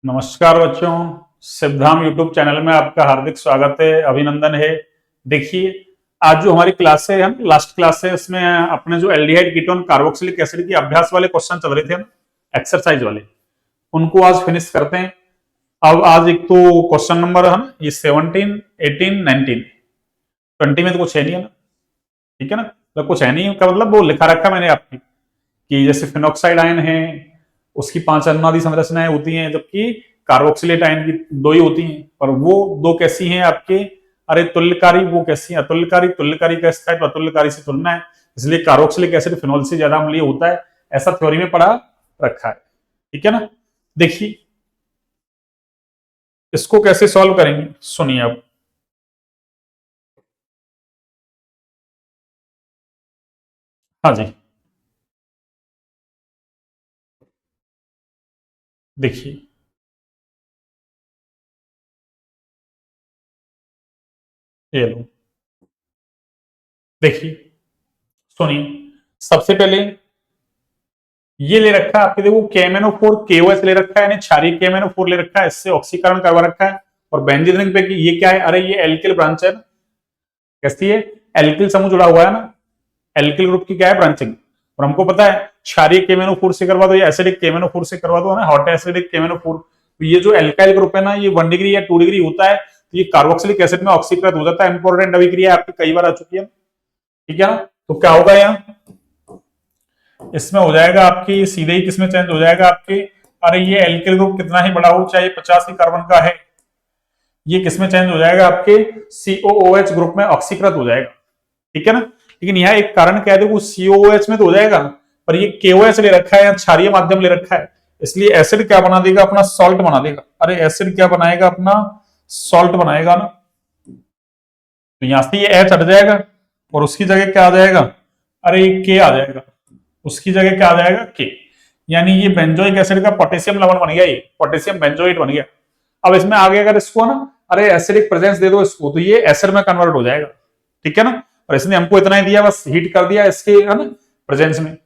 नमस्कार बच्चों, Siddham YouTube channel में आपका हार्दिक स्वागत है, अभिनंदन है। देखिए, आज जो हमारी क्लास है, हम लास्ट क्लास है, इसमें अपने जो एल्डिहाइड कीटोन कार्बोक्सिलिक एसिड की अभ्यास वाले क्वेश्चन चल रहे थे ना, एक्सरसाइज वाले, उनको आज फिनिश करते हैं। अब आज एक तो क्वेश्चन नंबर है ना, ये 17, 18, 19, 20 में तो कुछ है नहीं है ना, ठीक है ना, तो कुछ है नहीं का मतलब वो लिखा रखा मैंने आपकी कि जैसे फिनॉक्साइड आयन है, उसकी 5 अनुनादी संरचनाएं होती हैं, जबकि कार्बोक्सिलेट आयन की 2 ही होती हैं। पर वो 2 कैसी हैं आपके, अरे तुल्यकारी, वो कैसी है अतुल्यकारी, तुल्यकारी का स्थायित्व अतुल्यकारी से तुलना है, इसलिए कार्बोक्सिलिक एसिड फिनॉल से ज्यादा अम्लीय होता है, ऐसा थ्योरी में पढ़ा रखा है, ठीक है ना। देखिए इसको कैसे सॉल्व करेंगे, सुनिए अब। हाँ जी, देखिए ये लो, देखिए सुनिए, सबसे पहले ये ले रखा है आपके, देखो KMnO4 KOH ले रखा है, यानी क्षारीय KMnO4 ले रखा है, इससे ऑक्सीकरण करवा रखा है। और बेंजीन रिंग पे ये क्या है, अरे ये एल्किल ब्रांच है ना, कैसी है, एल्किल समूह जुड़ा हुआ है ना, एल्किल ग्रुप की क्या है, ब्रांचिंग। और हमको पता है क्षारीय KMnO4 से करवा दो या एसिडिक KMnO4 से करवा दो ना, हॉट एसिडिक KMnO4। तो ये जो एल्काइल ग्रुप है ना, ये 1 डिग्री या 2 डिग्री होता है, तो ये कार्बोक्सिलिक एसिड में ऑक्सीकृत हो जाता है। इंपॉर्टेंट अभिक्रिया आपकी कई बार आ चुकी है, ठीक है ना। तो क्या होगा यहाँ, इसमें हो जाएगा आपकी सीधे ही किसमें चेंज हो जाएगा आपके, अरे ये एल्किल ग्रुप कितना ही बड़ा हो, चाहे 85 कार्बन का है, ये किसमें चेंज हो जाएगा आपके COOH ग्रुप में ऑक्सीकृत हो जाएगा, ठीक है ना। लेकिन यहाँ एक कारण क्या है, देखो COOH में तो हो जाएगा, पर ये KOH ले रखा है या क्षारीय माध्यम ले रखा है, इसलिए एसिड क्या बना देगा, अपना सॉल्ट बना देगा। अरे एसिड क्या बनाएगा, अपना सॉल्ट बनाएगा ना। तो यहां से ये H हट जाएगा और उसकी जगह क्या आ जाएगा, अरे ये K आ जाएगा, उसकी जगह क्या आ जाएगा, के। यानी ये बेंजोइक एसिड का पोटेशियम लवण बन गया, ये पोटेशियम बेंजोइट बन गया। अब इसमें आगे अगर इसको ना, अरे एसिडिक प्रेजेंस दे दो इसको, तो ये एसिड में कन्वर्ट हो जाएगा, ठीक है ना। और इसने हमको इतना ही दिया, बस हीट कर दिया इसके है ना प्रेजेंस में।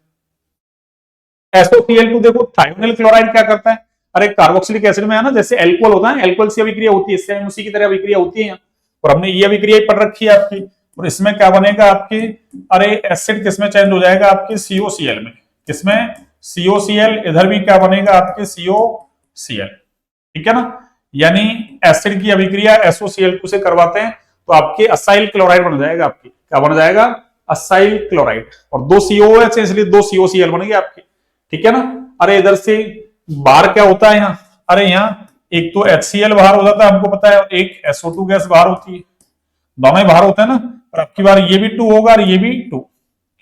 SOCl2 देखो, थायोनिल क्लोराइड क्या करता है, अरे कार्बोक्सिलिक एसिड में है ना, जैसे एल्कोहल होता है, एल्कोहल से अभिक्रिया होती है, इससे उसी की तरह अभिक्रिया होती है। और हमने ये अभिक्रिया पढ़ रखी है आपकी। और इसमें क्या बनेगा आपकी, अरे एसिड किसमें चेंज हो जाएगा आपके COCl में, किसमें COCl, इधर भी क्या बनेगा आपके COCl, ठीक है ना। यानी एसिड की अभिक्रिया SOCl2 से करवाते हैं तो आपके असाइल क्लोराइड बन जाएगा, आपकी क्या बन जाएगा, असाइल क्लोराइड। और 2 COOH है इसलिए 2 COCl बन गया आपकी, ठीक है ना। अरे इधर से बाहर क्या होता है यहाँ, अरे यहाँ एक तो HCl बाहर हो जाता है, हमको पता है, एक SO2 गैस बाहर होती है, दोनों ही बाहर होते हैं ना। और अब की बार ये भी 2 होगा और ये भी 2,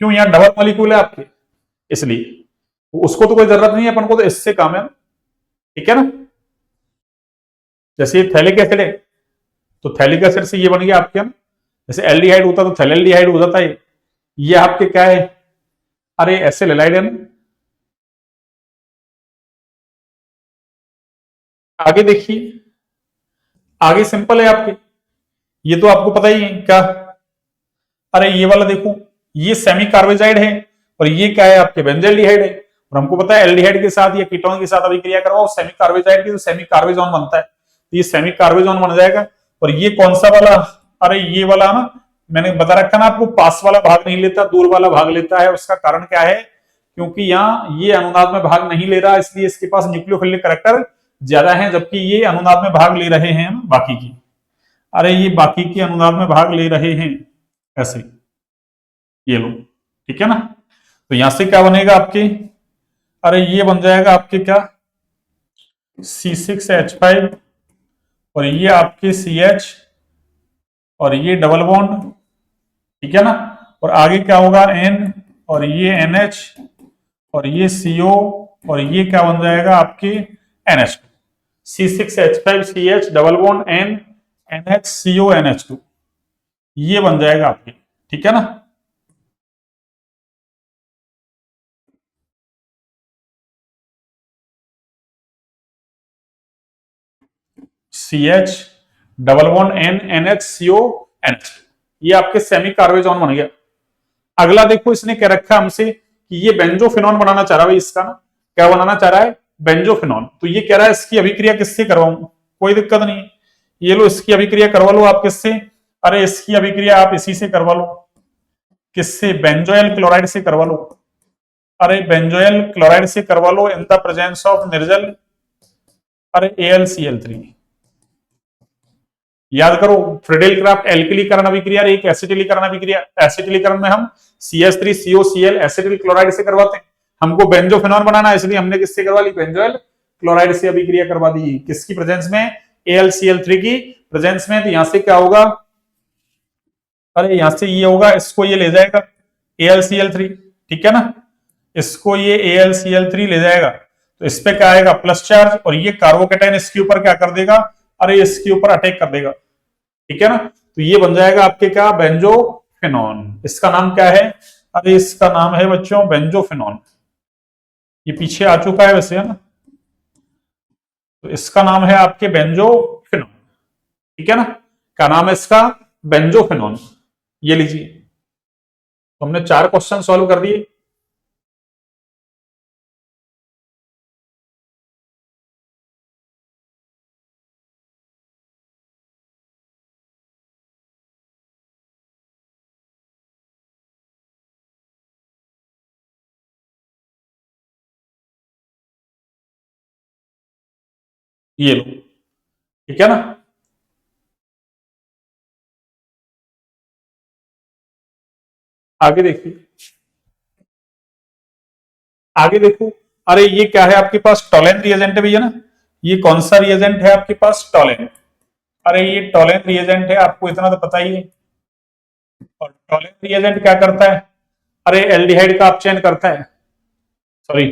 क्यों, यहाँ डबल मॉलिक्यूल है आपके, इसलिए तो उसको तो कोई जरूरत नहीं है अपन को, तो इससे काम है, ठीक है ना। जैसे ये थैलिक एसिड है, तो थैलिक एसिड से ये बन गया आपके ना, जैसे एल्डिहाइड होता तो थैलेल्डिहाइड हो जाता है, ये आपके क्या है, अरे एसिल एलाइड है ना। आगे देखिए, आगे सिंपल है आपके, ये तो आपको पता ही है क्या, अरे ये वाला देखो, ये सेमी कार्बोजाइड है और ये क्या है आपके बेंजल्डिहाइड है। और हमको पता है एल्डिहाइड के साथ या कीटोन के साथ अभिक्रिया करवाओ सेमी कार्बोजाइड की, तो सेमी कार्बोजोन बनता है, तो ये सेमी कार्बोजोन बन जाएगा। और ये कौन सा वाला, अरे ये वाला ना, मैंने बता रखा ना आपको, पास वाला भाग नहीं लेता, दूर वाला भाग लेता है। उसका कारण क्या है, क्योंकि यहाँ ये अनुनाद में भाग नहीं ले रहा, इसलिए इसके पास न्यूक्लियोफिलिक करैक्टर ज्यादा है, जबकि ये अनुनाद में भाग ले रहे हैं बाकी की, अरे ये बाकी की अनुनाद में भाग ले रहे हैं, ऐसे ये लो, ठीक है ना। तो यहां से क्या बनेगा आपके, अरे ये बन जाएगा आपके क्या, C6H5 और ये आपके CH और ये डबल बॉन्ड, ठीक है ना। और आगे क्या होगा N और ये NH और ये CO और ये क्या बन जाएगा आपके NH2, C6H5CH double bond N NH CO NH2, ये बन जाएगा आपके, ठीक है ना। CH double bond N NH CO NH, ये आपके सेमी कार्बोजोन बन गया। अगला देखो, इसने क्या रखा हमसे कि ये बेंजोफिनॉन बनाना चाह रहा है, इसका ना क्या बनाना चाह रहा है, बेंजोफिनॉन। तो ये कह रहा है इसकी अभिक्रिया किससे करवाऊं, कोई दिक्कत नहीं, ये लो इसकी अभिक्रिया करवा लो आप किससे, अरे इसकी अभिक्रिया आप इसी से करवा लो, किससे, बेंजोइल क्लोराइड से करवा लो, अरे बेंजोइल क्लोराइड से करवा लो इन द प्रेजेंस ऑफ निर्जल, अरे AlCl3। याद करो फ्रीडेल क्राफ्ट एल्किलीकरण अभिक्रिया, एक एसिटिलीकरण अभिक्रिया, एसिटिलीकरण में हम CH3COCl एसिटिल क्लोराइड से करवाते हैं, हमको बेंजोफिनॉन बनाना है इसलिए हमने किससे करवा ली, बेंजोइल क्लोराइड से अभिक्रिया करवा दी, किसकी प्रेजेंस में, AlCl3 की प्रेजेंस में। तो यहां से क्या होगा, अरे यहां से ये होगा, इसको ये ले जाएगा AlCl3, ठीक है ना, इसको ये AlCl3 ले जाएगा, तो इस पे क्या आएगा, प्लस चार्ज, और ये कार्बोकेटाइन इसके ऊपर क्या कर देगा, अरे इसके ऊपर अटैक कर देगा, ठीक है ना, तो ये बन जाएगा आपके क्या, बेंजोफिनॉन। इसका नाम क्या है, अरे इसका नाम है बच्चों बेंजोफिनॉन, ये पीछे आ चुका है वैसे, है ना, तो इसका नाम है आपके बेंजोफिनॉन, ठीक है ना, क्या नाम है इसका, बेंजोफिनॉन। ये लीजिए, तो हमने 4 क्वेश्चन सॉल्व कर दिए। ये लो, ठीक है ना, आगे देखिए, आगे देखो, अरे ये क्या है आपके पास, टोलेन रिएजेंट है भैया ना, ये कौन सा रिएजेंट है आपके पास, टोलेन, अरे ये टोलेन रिएजेंट है, आपको इतना तो पता ही है। और टोलेन रिएजेंट क्या करता है, अरे एल्डिहाइड का अपचयन करता है, सॉरी,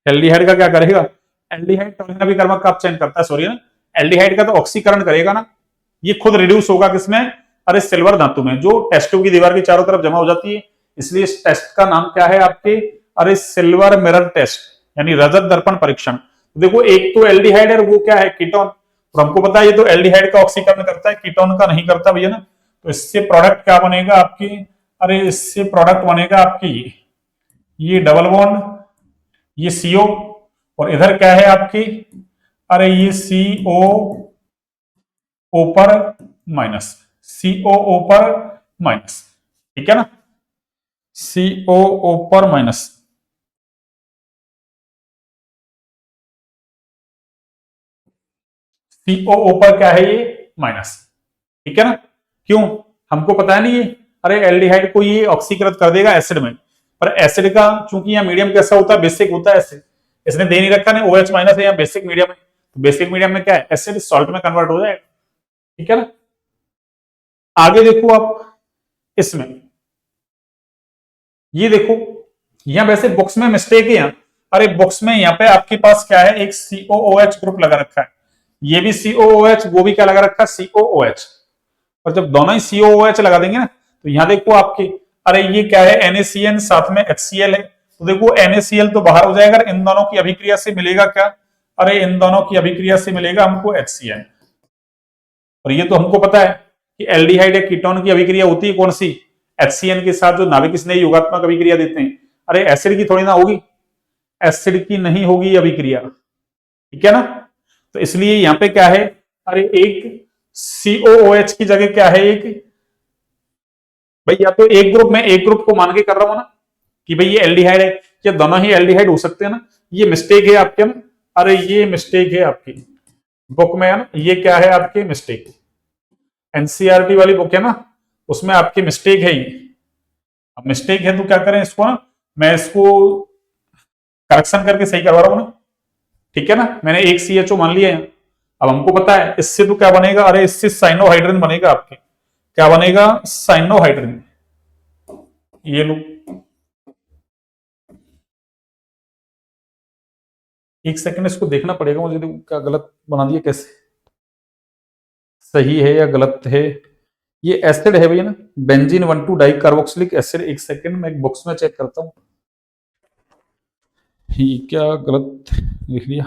एल्डिहाइड का क्या करेगा, एल्डिहाइड टोलेन अभिकर्मक का अपचयन करता है, सॉरी ना, एल्डिहाइड का तो ऑक्सीकरण करेगा ना, ये खुद रिड्यूस होगा किसमें, अरे सिल्वर धातु में, जो टेस्ट ट्यूब की दीवार की चारों तरफ जमा हो जाती है, इसलिए इस टेस्ट का नाम क्या है आपके, अरे सिल्वर मिरर टेस्ट, यानी रजत दर्पण परीक्षण। देखो एक तो एल्डिहाइड है, वो क्या है, कीटोन, और हमको पता है ये तो एल्डिहाइड का ऑक्सीकरण करता है, कीटोन का नहीं करता भैया ना, तो इससे प्रोडक्ट क्या बनेगा आपकी, अरे इससे प्रोडक्ट बनेगा आपकी ये डबल बॉन्ड, ये CO, और इधर क्या है आपकी, अरे ये COO पर माइनस, COO पर माइनस, ठीक है ना, COO पर माइनस, COO पर क्या है ये, माइनस, ठीक है ना, क्यों, हमको पता है नहीं ये, अरे एल्डिहाइड को ये ऑक्सीकृत कर देगा एसिड में, पर एसिड का चूंकि यहाँ मीडियम कैसा होता है, बेसिक होता है एसिड, इसने दे नहीं रखा ना, OH माइनस है, या बेसिक मीडियम है, तो बेसिक मीडियम में क्या है, एसिड सॉल्ट में कन्वर्ट हो जाएगा, ठीक है ना। आगे देखो आप इसमें, ये देखो, यहां वैसे बुक्स में मिस्टेक है यहाँ, अरे बुक्स में यहाँ पे आपके पास क्या है, एक COOH ग्रुप लगा रखा है, ये भी COOH, वो भी क्या लगा रखा है, COOH, और जब दोनों ही COOH लगा देंगे ना, तो यहां देखो आपके, अरे ये क्या है, NaCN साथ में HCl है, तो देखो NaCl तो बाहर हो जाएगा, इन दोनों की अभिक्रिया से मिलेगा क्या, अरे इन दोनों की अभिक्रिया से मिलेगा हमको HCl, और ये तो हमको पता है कि एल्डिहाइड या कीटोन की अभिक्रिया होती है कौन सी, HCN के साथ जो नाभिक स्नेही योगात्मक अभिक्रिया देते हैं, अरे एसिड की थोड़ी ना होगी, एसिड की नहीं होगी अभिक्रिया, ठीक है ना, तो इसलिए यहां पे क्या है, अरे एक COOH की जगह क्या है, एक भाई, या तो एक ग्रुप में एक ग्रुप को मान के कर रहा हूं ना, कि भाई ये एल्डिहाइड है, या दोनों ही एल्डिहाइड हो सकते हैं ना, ये मिस्टेक है आपके ना, अरे ये मिस्टेक है आपकी बुक में, है ना, ये क्या है आपकी मिस्टेक, NCERT वाली बुक है ना, उसमें आपकी मिस्टेक है ये, अब मिस्टेक है तो क्या करें इसको ना, मैं इसको करेक्शन करके सही करवा रहा हूं ना, ठीक है ना, मैंने एक CHO मान लिया है, अब हमको पता है इससे तो क्या बनेगा, अरे इससे साइनोहाइड्रिन बनेगा आपके, क्या बनेगा, साइनोहाइड्रिन, ये लो, एक सेकंड इसको देखना पड़ेगा मुझे, देखो क्या गलत बना दिया, कैसे सही है या गलत है, ये एसिड है भैया ना, बेंजीन 1,2 डाई कार्बोक्सिलिक एसिड, एक सेकंड मैं एक बॉक्स में चेक करता हूँ, ये क्या गलत लिख लिया,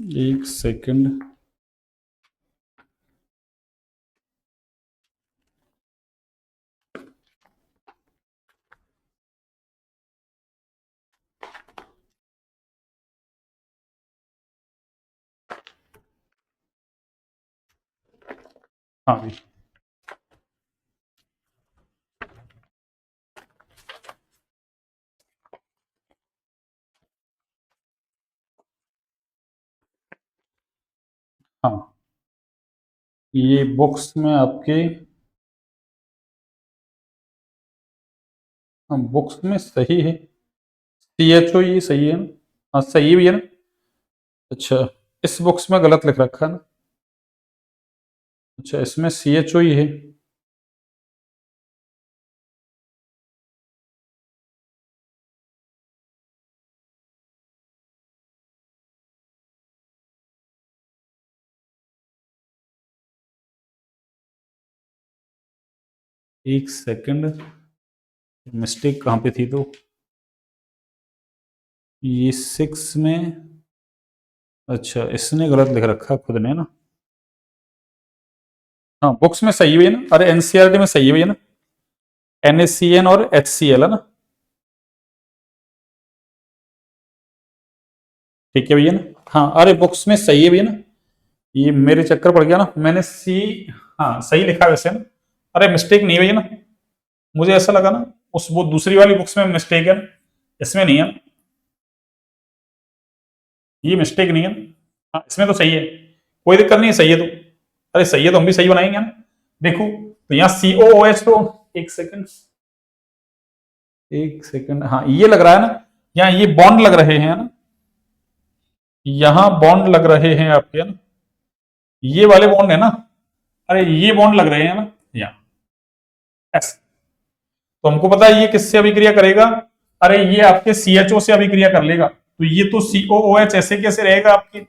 एक सेकंड। हाँ जी, हाँ, ये बुक्स में आपके, हाँ, बुक्स में सही है। CHO ये सही है ना? हाँ, सही भी है ना? अच्छा, इस बुक्स में गलत लिख रखा है ना? अच्छा, इसमें CHO ही है। एक सेकंड, मिस्टेक कहाँ पे थी तो? ये 6 में, अच्छा, इसने गलत लिख रखा खुद ने ना। हाँ, बुक्स में सही भी है ना? अरे NCERT में सही भी है ना? NaCN और HCl है ना? ठीक है भैया ना? हाँ, अरे बुक्स में सही है भैया ना? ये मेरे चक्कर पड़ गया ना, मैंने सी, हाँ सही लिखा वैसे ना। अरे मिस्टेक नहीं है भैया ना, मुझे ऐसा लगा ना उस वो दूसरी वाली बुक्स में मिस्टेक है ना, इसमें नहीं है। ये मिस्टेक नहीं है ना। हाँ, इसमें तो सही है, कोई दिक्कत नहीं है, सही है तो। अरे सही है तो हम भी सही बनाएंगे ना। देखो तो यहाँ COOH तो, एक सेकंड, एक सेकंड, हाँ ये लग रहा है ना, यहाँ ये बॉन्ड लग रहे हैं ना, यहाँ बॉन्ड लग रहे हैं आपके ना, ये वाले बॉन्ड है ना। अरे ये बॉन्ड लग रहे हैं ना यहाँ, ऐसे। तो हमको पता है ये किससे अभिक्रिया करेगा। अरे ये आपके CHO से अभिक्रिया कर लेगा, तो ये तो COOH ऐसे कैसे रहेगा आपके,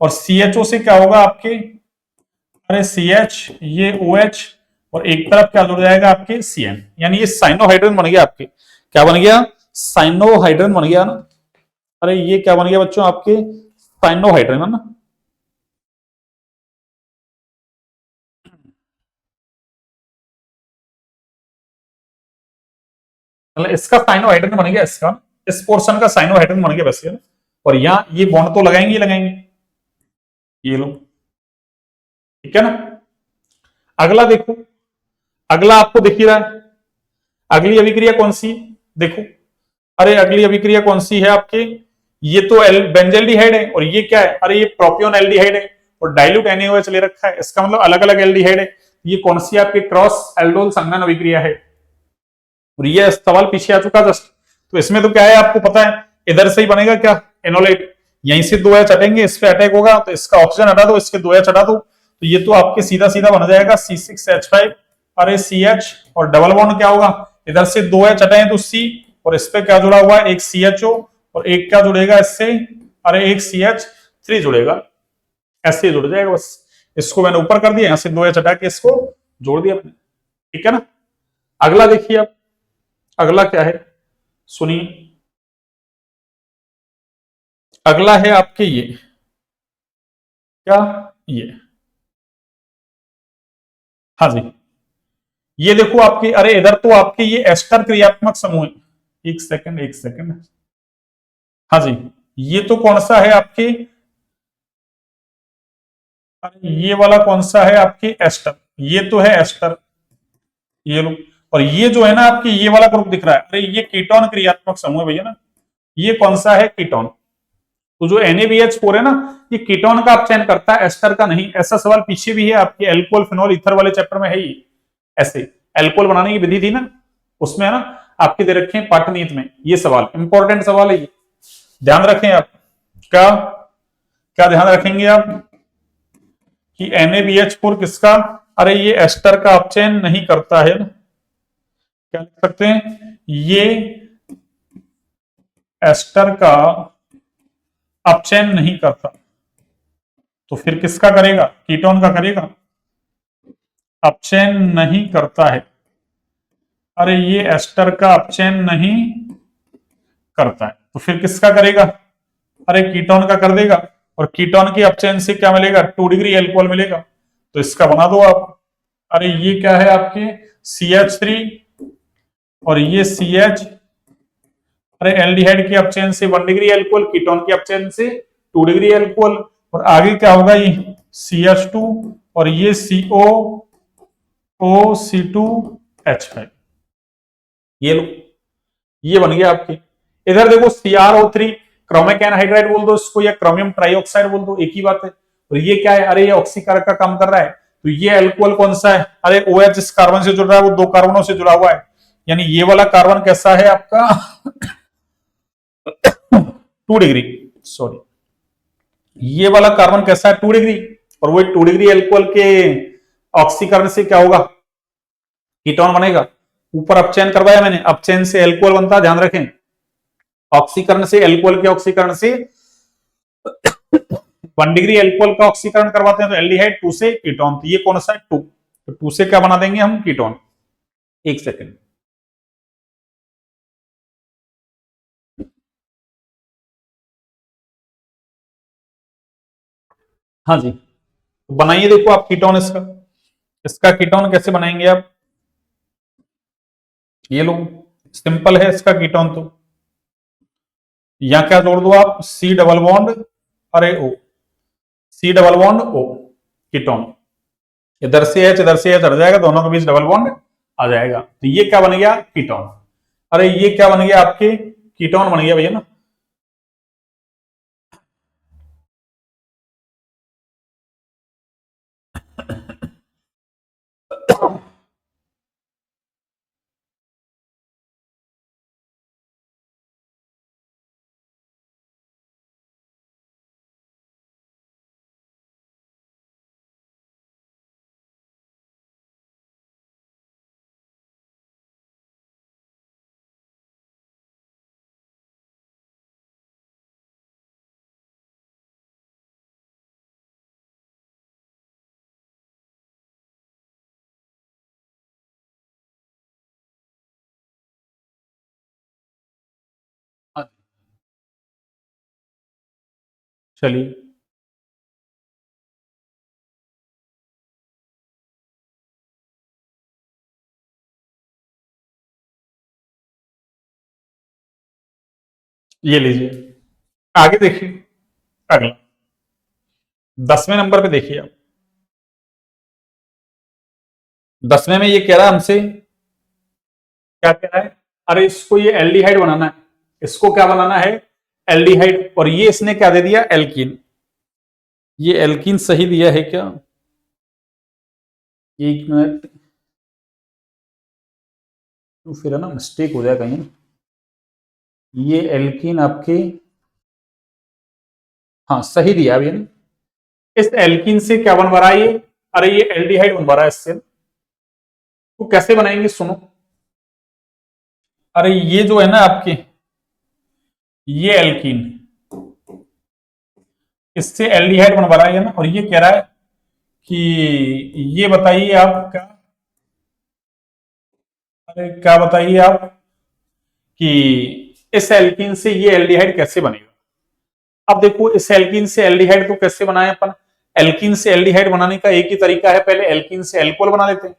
और CHO से क्या होगा आपके, अरे CH, ये OH, और एक तरफ क्या जुड़ जाएगा आपके CN, यानी ये साइनोहाइड्रन बन गया आपके। क्या बन गया? साइनोहाइड्रन बन गया ना। अरे ये क्या बन गया बच्चों आपके? साइनोहाइड्रन है ना। मतलब इसका साइनोहाइड्रन बन गया, इसका, इस पोर्शन का साइनोहाइड्रन बन गया वैसे है ना। और यहाँ ये बॉन्ड तो लगाएंगे ही लगाएंगे, ये लो, ठीक है ना। अगला देखो, अगला आपको दिख ही रहा है, अगली अभिक्रिया कौन सी, देखो। अरे अगली अभिक्रिया कौन सी है आपके, ये तो बेंजल्डिहाइड है, और ये क्या है, अरे ये प्रोपियोन एल्डिहाइड है, और डाइल्यूट NaOH ले रखा है, इसका मतलब अलग अलग एल्डिहाइड है। ये कौन सी आपकी क्रॉस एल्डोल संघनन अभिक्रिया है, और ये सवाल पीछे आ चुका जस्ट। तो इसमें तो क्या है आपको पता है, इधर से ही बनेगा क्या, एनोलेट, यहीं से दो एच हटेंगे, इस पे अटैक होगा, तो इसका ऑक्सीजन हटा दो, इसके दो एच हटा दो, तो ये तो आपके सीधा सीधा बन जाएगा C6H5, अरे CH, और डबल बॉन्ड क्या होगा, इधर से दो एच हटाए तो C, और इस पे क्या जुड़ा हुआ है, एक CHO, और एक क्या जुड़ेगा इससे, अरे एक CH3 जुड़ेगा, ऐसे ही जुड़ जाएगा बस। इसको मैंने ऊपर कर दिया, यहां से दो एच हटा के इसको जोड़ दिया मैंने, ठीक है ना। अगला देखिए आप, अगला क्या है, सुनिए। अगला है आपके ये, क्या, ये, हाँ जी, ये देखो आपके, अरे इधर तो आपके ये एस्टर क्रियात्मक समूह है। एक सेकंड, एक सेकंड, हाँ जी, ये तो कौन सा है आपके, अरे ये वाला कौन सा है आपके, एस्टर, ये तो है एस्टर, ये लो। और ये जो है ना आपके, ये वाला ग्रुप दिख रहा है, अरे ये कीटोन क्रियात्मक समूह है भैया ना, ये कौन सा है, कीटोन। तो जो NaBH4 है ना, ये कीटोन का आप चयन करता है, एस्टर का नहीं। ऐसा सवाल पीछे भी है आपके एल्कोहल फिनोल ईथर वाले चैप्टर में है ही, ऐसे एल्कोहल बनाने की विधि थी ना, उसमें है ना, आपके दे रखे हैं पाठनीति में, ये सवाल इंपॉर्टेंट सवाल है ये, ध्यान रखें आप। क्या, क्या ध्यान रखेंगे आप कि NaBH4 किसका, अरे ये एस्टर का अपचयन नहीं करता है ना, क्या लिख सकते हैं, ये एस्टर का अपचयन नहीं करता, तो फिर किसका करेगा, कीटोन का करेगा, अपचयन नहीं करता है, अरे ये एस्टर का अपचयन नहीं करता है, तो फिर किसका करेगा, अरे कीटोन का कर देगा। और कीटोन की अपचयन से क्या मिलेगा, 2 डिग्री एल्कोहल मिलेगा। तो इसका बना दो आप। अरे ये क्या है आपके CH3 और ये CH, अरे एल्डिहाइड की अपचयन से 1 डिग्री एल्कोहल, कीटोन की अपचयन से 2 डिग्री एल्कोहल। और आगे क्या होगा, ये CH2 और ये COO2H5। ये लो, ये बन गया आपके। इधर देखो CrO3, क्रोमिक एनहाइड्राइड बोल दो इसको या क्रोमियम ट्राइऑक्साइड बोल दो, एक ही बात है। और ये क्या है, अरे ये ऑक्सीकारक का काम कर रहा है। तो ये एल्कोहल कौन सा है, अरे OH जिस कार्बन से जुड़ रहा है वो 2 कार्बनों से जुड़ा हुआ है, यानी ये वाला कार्बन कैसा है आपका 2 डिग्री, सॉरी ये वाला कार्बन कैसा है 2 डिग्री। और वो 2 डिग्री एल्कोहल के ऑक्सीकरण से क्या होगा, कीटोन बनेगा। ऊपर अपचयन करवाया मैंने, अपचयन से एल्कोहल बनता है, ध्यान रखें। ऑक्सीकरण से एल्कोहल के ऑक्सीकरण से 1 डिग्री एल्कोहल का ऑक्सीकरण करवाते हैं तो एल्डिहाइड, 2 से कीटोन। तो ये कौन सा है 2, तो 2 से क्या बना देंगे हम, कीटोन। एक सेकेंड, हाँ जी, तो बनाइए देखो आप कीटोन इसका। इसका कीटोन कैसे बनाएंगे आप, ये लो सिंपल है इसका कीटोन। तो यहां क्या जोड़ दो आप, C डबल बॉन्ड, अरे O, C double bond O, ketone. इधर से H इधर से H हट जाएगा, दोनों के बीच डबल बॉन्ड आ जाएगा। तो ये क्या बन गया, कीटोन। अरे ये क्या बन गया आपके, कीटोन बन गया भैया ना। चलिए ये लीजिए, आगे देखिए। अगला 10वें नंबर पे देखिए आप। 10वें में ये कह रहा है हमसे, क्या कह रहा है, अरे इसको ये एल्डिहाइड बनाना है, इसको क्या बनाना है, एल्डिहाइड। और ये इसने क्या दे दिया, एल्कीन। ये एल्कीन सही दिया है क्या, एक मिनट, तो फिर है ना मिस्टेक हो जाए कहीं। ये एल्कीन आपके, हाँ सही दिया अभी ना। इस एल्कीन से क्या बन रहा है ये, अरे ये एल्डिहाइड बन रहा है इससे। तो कैसे बनाएंगे सुनो, अरे ये जो है ना आपके, ये एल्कीन, इससे एल्डिहाइड बन रहा है ना। और ये कह रहा है कि ये बताइए आप क्या, अरे क्या बताइए आप कि इस एल्कीन से ये एल्डिहाइड कैसे बनेगा। अब देखो इस एल्कीन से एल्डिहाइड तो कैसे बनाए अपन, एल्कीन से एल्डिहाइड बनाने का एक ही तरीका है, पहले एल्कीन से एल्कोहल बना लेते हैं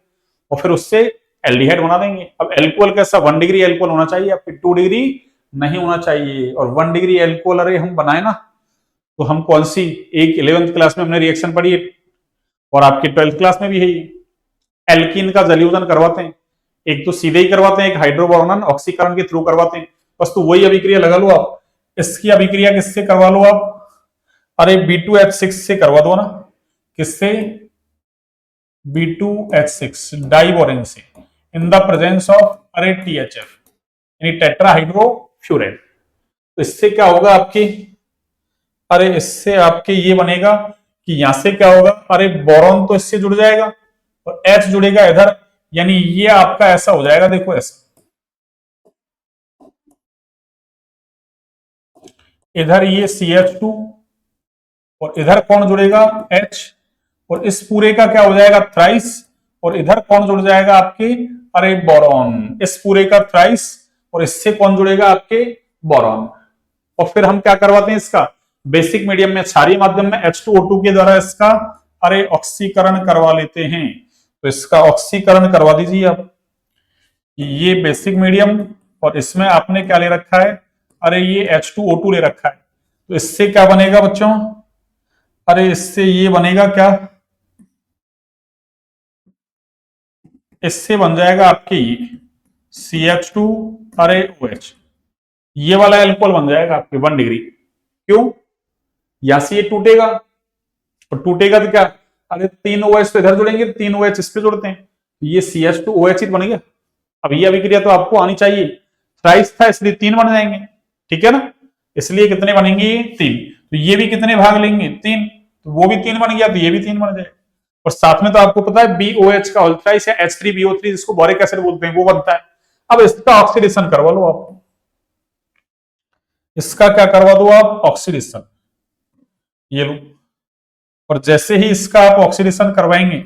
और फिर उससे एल्डिहाइड बना देंगे। अब एल्कोहल कैसा, 1 डिग्री एल्कोहल होना चाहिए, आपके 2 डिग्री नहीं होना चाहिए। और 1 डिग्री एल्कोहल अरे हम बनाए ना, तो हम कौन सी, एक 11th क्लास में हमने रिएक्शन पढ़ी है और आपकी 12th क्लास में भी है। एल्कीन का जलीयोजन करवाते हैं, एक तो सीधे ही करवाते हैं, एक हाइड्रोबोरोनन ऑक्सीकरण के थ्रू करवाते हैं। बस तो वही अभिक्रिया लगा लो आप। इसकी अभिक्रिया किससे करवा लो आप, अरे B2H6 से करवा दो ना, किससे, B2H6 डाइबोरेन से, इन द प्रेजेंस ऑफ अरे THF यानी टेट्राहाइड्रोफ्यूरेन। तो इससे क्या होगा आपकी, अरे इससे आपके ये बनेगा कि यहां से क्या होगा, अरे बोरॉन तो इससे जुड़ जाएगा और H जुड़ेगा इधर, यानी ये आपका ऐसा हो जाएगा, देखो ऐसा, इधर ये CH2 और इधर कौन जुड़ेगा H, और इस पूरे का क्या हो जाएगा थ्राइस, और इधर कौन जुड़ जाएगा आपके, अरे बोरॉन, इस पूरे का थ्राइस, और इससे कौन जुड़ेगा आपके बोरॉन। और फिर हम क्या करवाते हैं इसका, बेसिक मीडियम में क्षारीय माध्यम में H2O2 के द्वारा इसका अरे ऑक्सीकरण करवा लेते हैं। तो इसका ऑक्सीकरण करवा दीजिए आप। ये बेसिक मीडियम और इसमें आपने क्या ले रखा है, अरे ये H2O2 ले रखा है। तो इससे क्या बनेगा बच्चों, अरे इससे ये बनेगा क्या, इससे बन जाएगा आपके ये CH2 अरे OH, ये वाला एल्कोहल बन जाएगा आपके 1 डिग्री। क्यों, यहां से ये टूटेगा और टूटेगा तो क्या, अरे 3 OH तो इधर जुड़ेंगे, 3 OH इस पे जुड़ते हैं, ये CH2 OH बन गया। अब ये अभिक्रिया तो आपको आनी चाहिए, थ्राइस था इसलिए 3 बन जाएंगे, ठीक है ना, इसलिए कितने बनेंगे, 3। तो ये भी कितने भाग लेंगे, 3, तो वो भी 3 बन गया, तो ये भी 3 बन जाएगा। और साथ में तो आपको पता है BOH का थ्राइस या H3BO3 जिसको बोरिक एसिड बोलते हैं वो बनता है। अब इसका ऑक्सीडेशन करवा लो आप, इसका क्या करवा दो आप, ऑक्सीडेशन, ये लो। और जैसे ही इसका आप ऑक्सीडेशन करवाएंगे,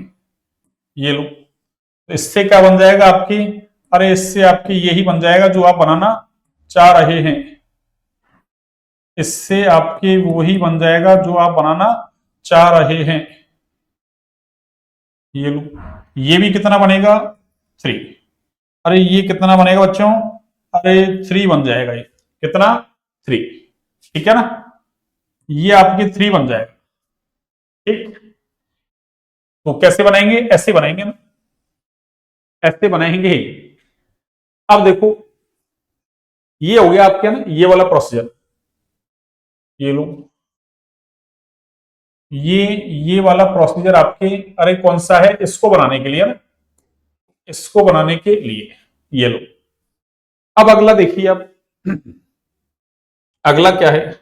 ये लो, तो इससे क्या बन जाएगा आपकी, अरे इससे आपकी यही बन जाएगा जो आप बनाना चाह रहे हैं, इससे आपके वही बन जाएगा जो आप बनाना चाह रहे हैं, ये लो। ये भी कितना बनेगा, 3। अरे ये कितना बनेगा बच्चों, अरे 3 बन जाएगा, ये कितना, 3, ठीक है ना, ये आपकी 3 बन जाएगा, ठीक। तो कैसे बनाएंगे, ऐसे बनाएंगे ना, ऐसे बनाएंगे। अब देखो ये हो गया आपके ना ये वाला प्रोसीजर, ये लो, ये वाला प्रोसीजर आपके, अरे कौन सा है, इसको बनाने के लिए ना, इसको बनाने के लिए, ये लो। अब अगला देखिए आप, अगला क्या है,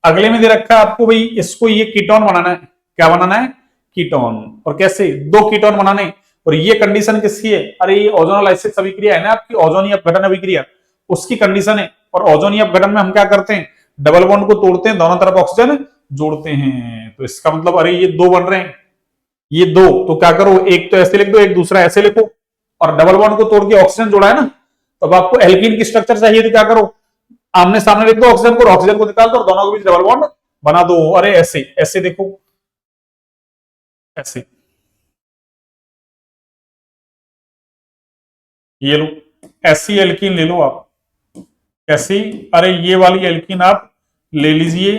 अगले में दे रखा है आपको भाई इसको ये कीटोन बनाना है, क्या बनाना है, कीटोन। और कैसे, 2 कीटोन बनाने, और ये कंडीशन किसकी है, अरे ये ओजोनोलाइसिस अभिक्रिया है ना आपकी, ओजोनीय अपघटन अभिक्रिया, उसकी कंडीशन है। और ओजोनीय अपघटन में हम क्या करते हैं, डबल बॉन्ड को तोड़ते हैं, दोनों तरफ ऑक्सीजन जोड़ते हैं। तो इसका मतलब अरे ये 2 बन रहे हैं, ये 2, तो क्या करो, एक तो ऐसे लिख दो, एक दूसरा ऐसे लिखो, और डबल बॉन्ड को तोड़ के ऑक्सीजन जोड़ा है ना, तो अब आपको एल्कीन की स्ट्रक्चर चाहिए, तो क्या करो, आमने सामने लिख दो ऑक्सीजन को, ऑक्सीजन को निकाल दो और दोनों के बीच डबल बॉन्ड बना दो। अरे ऐसे ऐसे देखो, ऐसे, ये लो, ऐसी एल्कीन ले लो आप, ऐसी, अरे ये वाली एल्कीन आप ले लीजिए,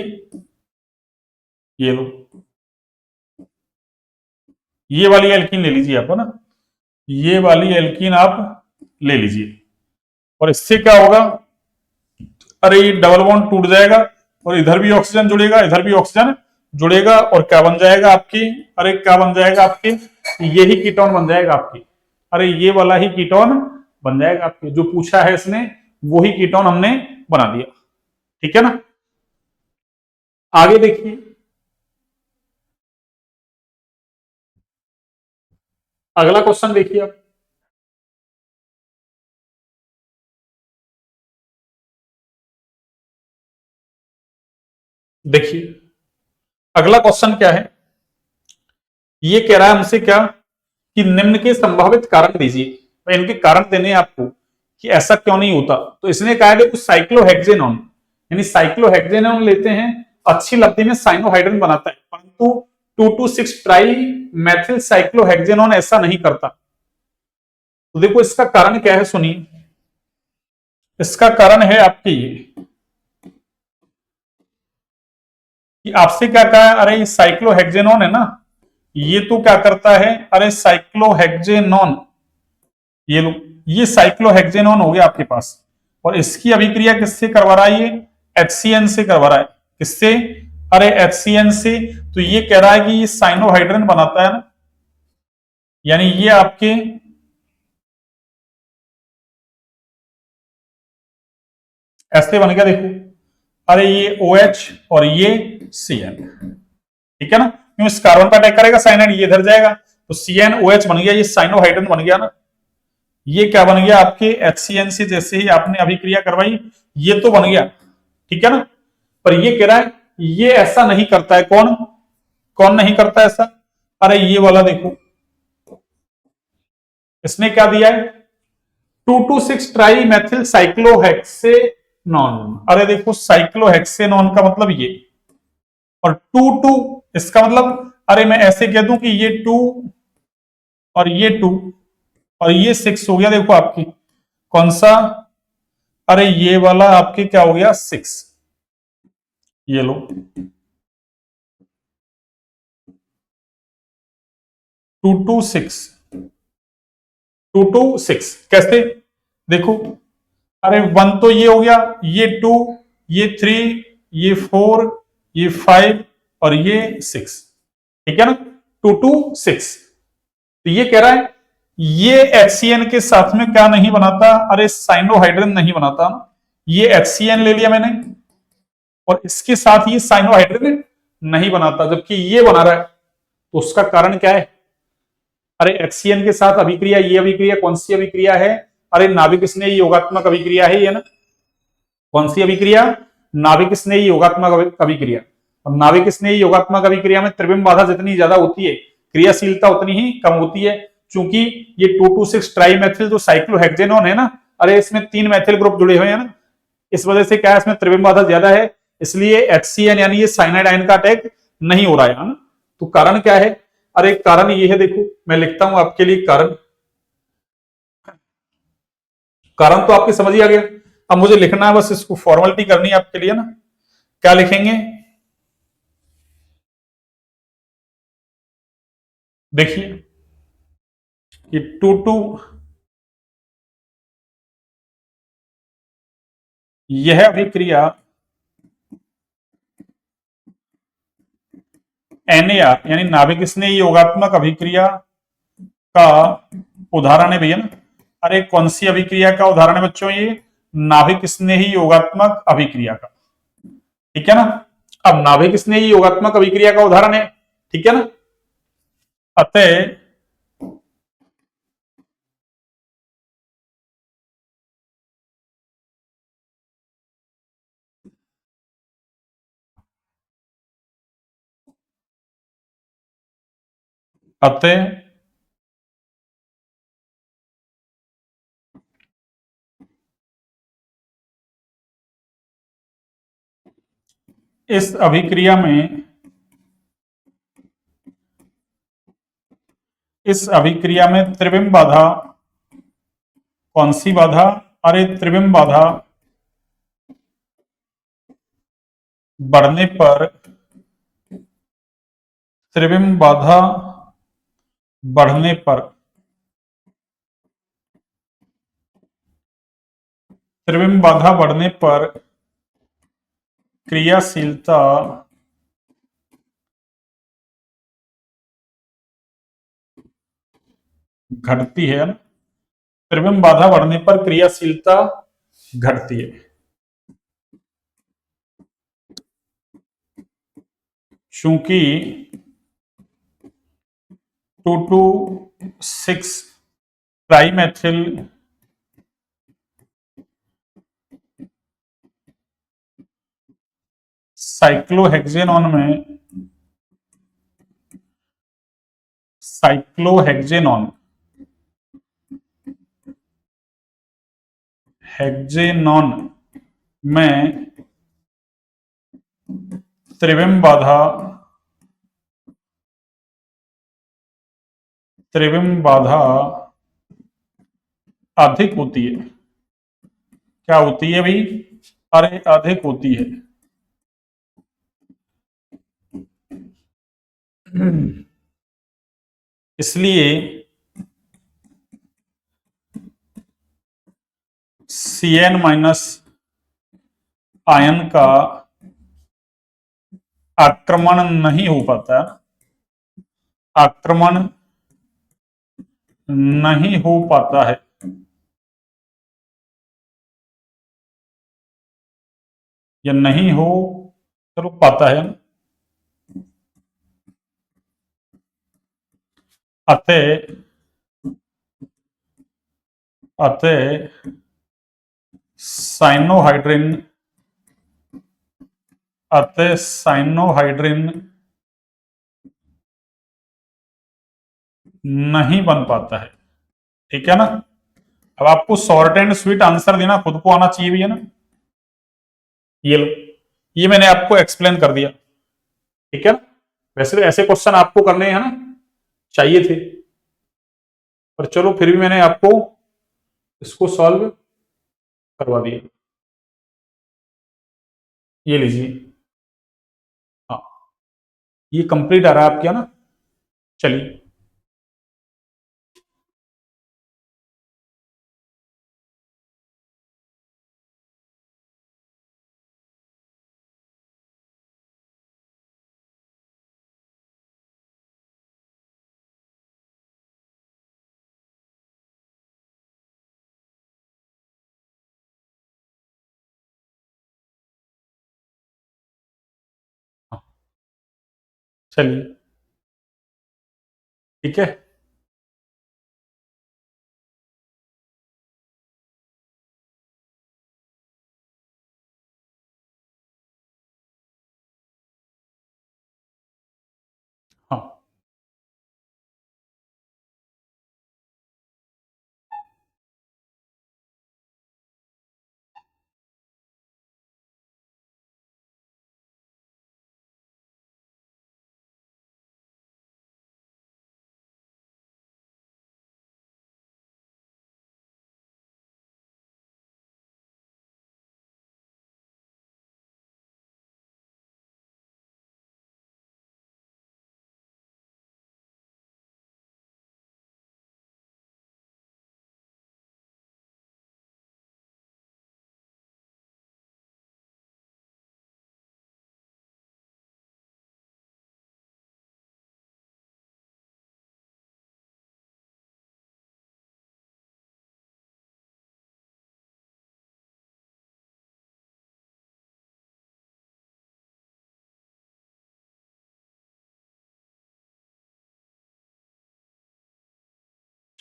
ये लो, ये वाली एल्कीन ले लीजिए आप, है ना, ये वाली एल्कीन आप ले लीजिए। और इससे क्या होगा, अरे ये डबल बॉन्ड टूट जाएगा और इधर भी ऑक्सीजन जुड़ेगा, इधर भी ऑक्सीजन जुड़ेगा, और क्या बन जाएगा आपकी, अरे क्या बन जाएगा आपकी, यही कीटोन बन जाएगा आपकी, अरे ये वाला ही कीटोन बन जाएगा आपकी, जो पूछा है इसने वही कीटोन हमने बना दिया, ठीक है ना। आगे देखिए, अगला क्वेश्चन देखिए आप, देखिए अगला क्वेश्चन क्या है, ये कह रहा है हमसे क्या, कि निम्न के संभावित कारण दीजिए। तो इनके कारण देने हैं आपको कि ऐसा क्यों नहीं होता। तो इसने कहा है कि साइक्लोहेक्सेनोन, यानी साइक्लोहेक्सेनोन लेते हैं, अच्छी लगती में साइनोहाइड्रिन बनाता है, परंतु 2,2,6 ट्राई मैथिल साइक्लोहेक्सेनोन ऐसा नहीं करता। तो देखो इसका कारण क्या है, सुनिए, इसका कारण है आपके ये कि आपसे क्या कहा है, अरे ये साइक्लोहेक्सेनोन है ना, ये तो क्या करता है, अरे साइक्लोहेक्सेनोन, ये लो, ये साइक्लोहेक्सेनोन हो गया आपके पास, और इसकी अभिक्रिया किससे करवा रहा है, ये HCN से करवा रहा है, किससे, अरे HCN से। तो ये कह रहा है कि ये साइनोहाइड्रिन बनाता है ना, यानी ये आपके ऐसे बन गया, देखो, अरे ये OH और ये CN, ठीक है ना, क्यों, इस कार्बन पर अटैक करेगा साइनाइड, ये इधर जाएगा, तो CnOH बन गया, ये साइनोहाइड्रिन बन गया ना। ये क्या बन गया आपके HCN से, जैसे ही आपने अभिक्रिया करवाई ये तो बन गया, ठीक है ना। पर ये कह रहा है ये ऐसा नहीं करता है, कौन कौन नहीं करता ऐसा, अरे ये वाला देखो, इसने क्या दिया है, 2,2,6 ट्राई मैथिल साइक्लोहेक्सेनोन। अरे देखो साइक्लोहेक्सेनोन का मतलब ये, और 2 इसका मतलब अरे मैं ऐसे कह दूं कि ये 2 और ये 2 और ये 6 हो गया। देखो आपकी कौन सा, अरे ये वाला आपके क्या हो गया 6, ये लो 2 2 6, 2 2 6 कैसे, देखो अरे 1 तो ये हो गया, ये 2, ये 3, ये 4, ये 5 और ये 6, ठीक है ना, 2 2 6। तो ये कह रहा है ये HCN के साथ में क्या नहीं बनाता, अरे साइनोहाइड्रिन नहीं बनाता। ये HCN ले लिया मैंने और इसके साथ ये साइनोहाइड्रिन नहीं बनाता, जबकि ये बना रहा है। तो उसका कारण क्या है, अरे HCN के साथ अभिक्रिया, ये अभिक्रिया कौन सी अभिक्रिया है, अरे नाभिक स्नेह योगात्मक अभिक्रिया है ये ना। कौन सी अभिक्रिया, नाभिक स्नेह योगात्मक अभिक्रिया। और नाभिक स्नेह योगात्मक अभिक्रिया में त्रिविम बाधा जितनी ज्यादा होती है, क्रियाशीलता उतनी ही कम होती है। चूंकि ये 2 2 6 ट्राईमेथिल जो साइक्लोहेक्सेनोन है ना, अरे इसमें 3 मैथिल ग्रुप जुड़े हुए हैं ना, इस वजह से क्या है, इसमें त्रिविम बाधा ज्यादा है, इसलिए HCN यानी ये साइनाइड आयन का अटैक नहीं हो रहा है ना। तो कारण क्या है, अरे कारण ये है, देखो मैं लिखता हूं आपके लिए कारण। कारण तो आपकी समझ ही आ गया। अब मुझे लिखना है, बस इसको फॉर्मेलिटी करनी है आपके लिए ना। क्या लिखेंगे, देखिए कि 2 2 यह अभिक्रिया NAR यानी नाभिक स्नेह योगात्मक अभिक्रिया का उदाहरण है भैया ना। अरे कौन सी अभिक्रिया का उदाहरण है बच्चों, ये नाभिक स्नेही योगात्मक अभिक्रिया का, ठीक है ना। अब नाभिक स्नेही योगात्मक अभिक्रिया का उदाहरण है, ठीक है ना। अतः अतः इस अभिक्रिया में, इस अभिक्रिया में त्रिविम बाधा, कौन सी बाधा, अरे त्रिविम बाधा बढ़ने पर, त्रिविम बाधा बढ़ने पर, त्रिविम बाधा बढ़ने पर क्रियाशीलता घटती है ना। त्रिविम बाधा बढ़ने पर क्रियाशीलता घटती है, चूंकि 2 2 6 ट्राईमेथिल साइक्लोहेक्सेनॉन में, साइक्लोहेक्सेनॉन, हेक्सेनॉन में त्रिविम बाधा, त्रिविम बाधा अधिक होती है। क्या होती है भाई, अरे अधिक होती है। इसलिए CN माइनस आयन का आक्रमण नहीं हो पाता, आक्रमण नहीं हो पाता है, या नहीं हो चलो पाता है। अतः अतः साइनोहाइड्रिन, अतः साइनोहाइड्रिन नहीं बन पाता है, ठीक है ना। अब आपको शॉर्ट एंड स्वीट आंसर देना खुद को आना चाहिए भैया ना। ये लो, ये मैंने आपको एक्सप्लेन कर दिया। ठीक है ना। वैसे तो ऐसे क्वेश्चन आपको करने हैं ना, चाहिए थे, पर चलो फिर भी मैंने आपको इसको सॉल्व करवा दिया। ये लीजिए। हाँ, ये कंप्लीट आ रहा है आपके ना। चलिए। हाँ, चलिए। ठीक है। हाँ,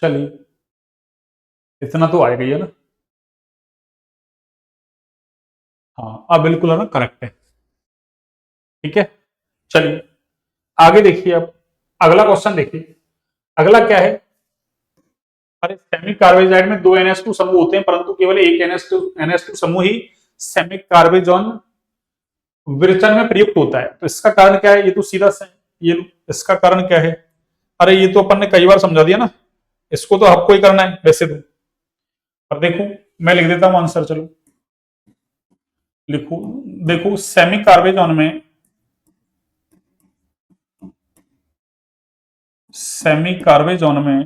चलिए, इतना तो आएगा ही है ना। हाँ, अब बिल्कुल है ना, करेक्ट है। ठीक है। चलिए, आगे देखिए अब। अगला क्वेश्चन देखिए। अगला क्या है? अरे, सेमी कार्बेजाइड में दो NH2 समूह होते हैं, परंतु केवल एक NH2 समूह ही सेमी कार्बेजॉन विरेचन में प्रयुक्त होता है। तो इसका कारण क्या है? ये तो सीधा से, ये इसका कारण क्या है? अरे, ये तो अपन ने कई बार समझा दिया ना, इसको तो आपको ही करना है वैसे तो। पर देखो, मैं लिख देता हूं आंसर, चलो लिखो। देखो, सेमी कार्बेजॉन में, सेमी कार्बेजॉन में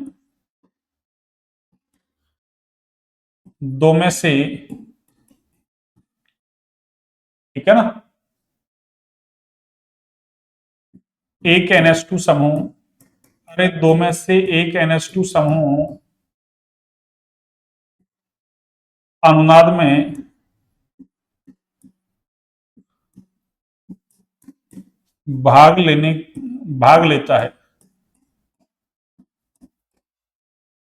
दो में से, ठीक है ना, एक NH2 समूह, अरे दो में से एक NH2 समूह अनुनाद में भाग लेने भाग लेता है,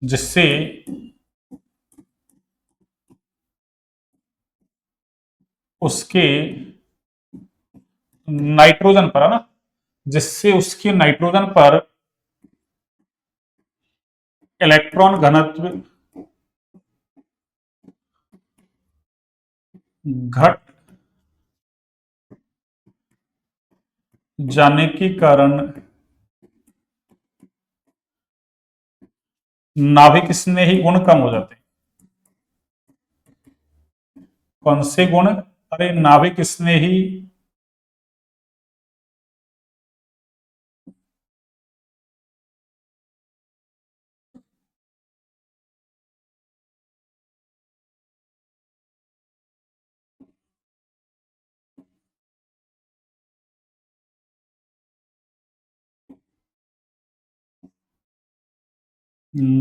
जिससे उसके नाइट्रोजन पर, है ना, जिससे उसके नाइट्रोजन पर इलेक्ट्रॉन घनत्व घट जाने के कारण नाभिक स्नेही गुण कम हो जाते हैं। कौन से गुण? अरे, नाभिक स्नेही,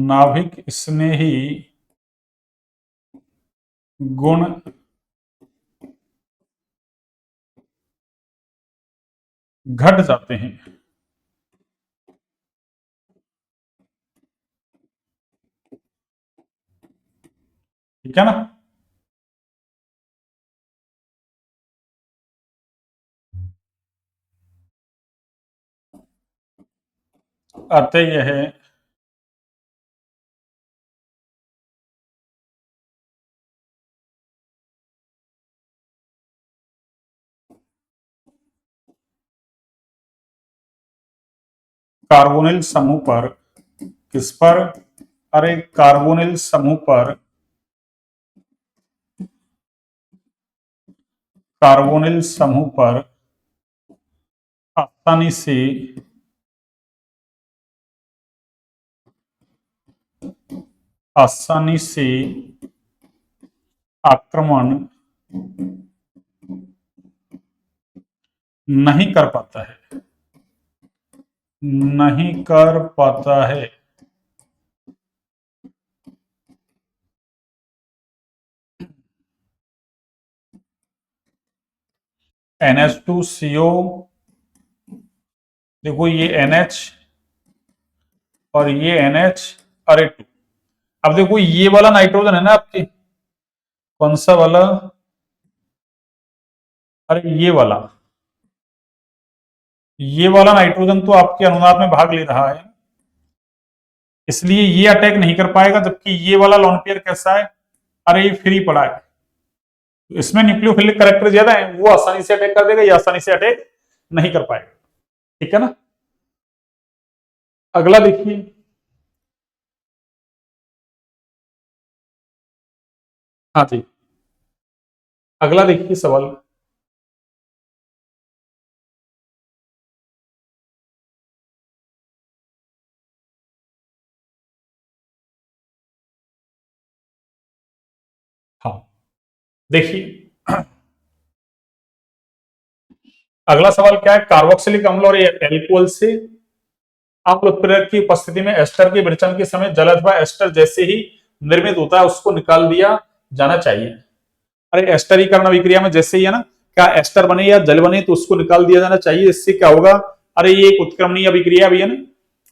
नाभिक स्नेही गुण घट जाते हैं। ठीक है ना। अतः यह कार्बोनिल समूह पर, किस पर? अरे कार्बोनिल समूह पर, कार्बोनिल समूह पर आसानी से आसानी से आक्रमण नहीं कर पाता है, नहीं कर पाता है। NH2CO, देखो ये NH और ये NH, अरे 2। अब देखो ये वाला नाइट्रोजन है ना आपके, कौन सा वाला? अरे ये वाला नाइट्रोजन तो आपके अनुनाद में भाग ले रहा है, इसलिए ये अटैक नहीं कर पाएगा, जबकि ये वाला लोन पेयर कैसा है? अरे ये फ्री पड़ा है, इसमें न्यूक्लियोफिलिक कैरेक्टर ज्यादा है, वो आसानी से अटैक कर देगा, ये आसानी से अटैक नहीं कर पाएगा। ठीक है ना? अगला देखिए, हाँ जी, अगला देखिए सवाल। हाँ देखिए, अगला सवाल क्या है? कार्बोक्सिलिक अम्ल और एल्कोहल से अम्ल उत्प्रेरक की उपस्थिति में एस्टर के विरचन के समय जल अथवा एस्टर जैसे ही निर्मित होता है उसको निकाल दिया जाना चाहिए। अरे एस्टरीकरण अभिक्रिया में जैसे ही है ना, क्या एस्टर बने या जल बने तो उसको निकाल दिया जाना चाहिए। इससे क्या होगा? अरे ये एक उत्क्रमणीय अभिक्रिया भी है ना,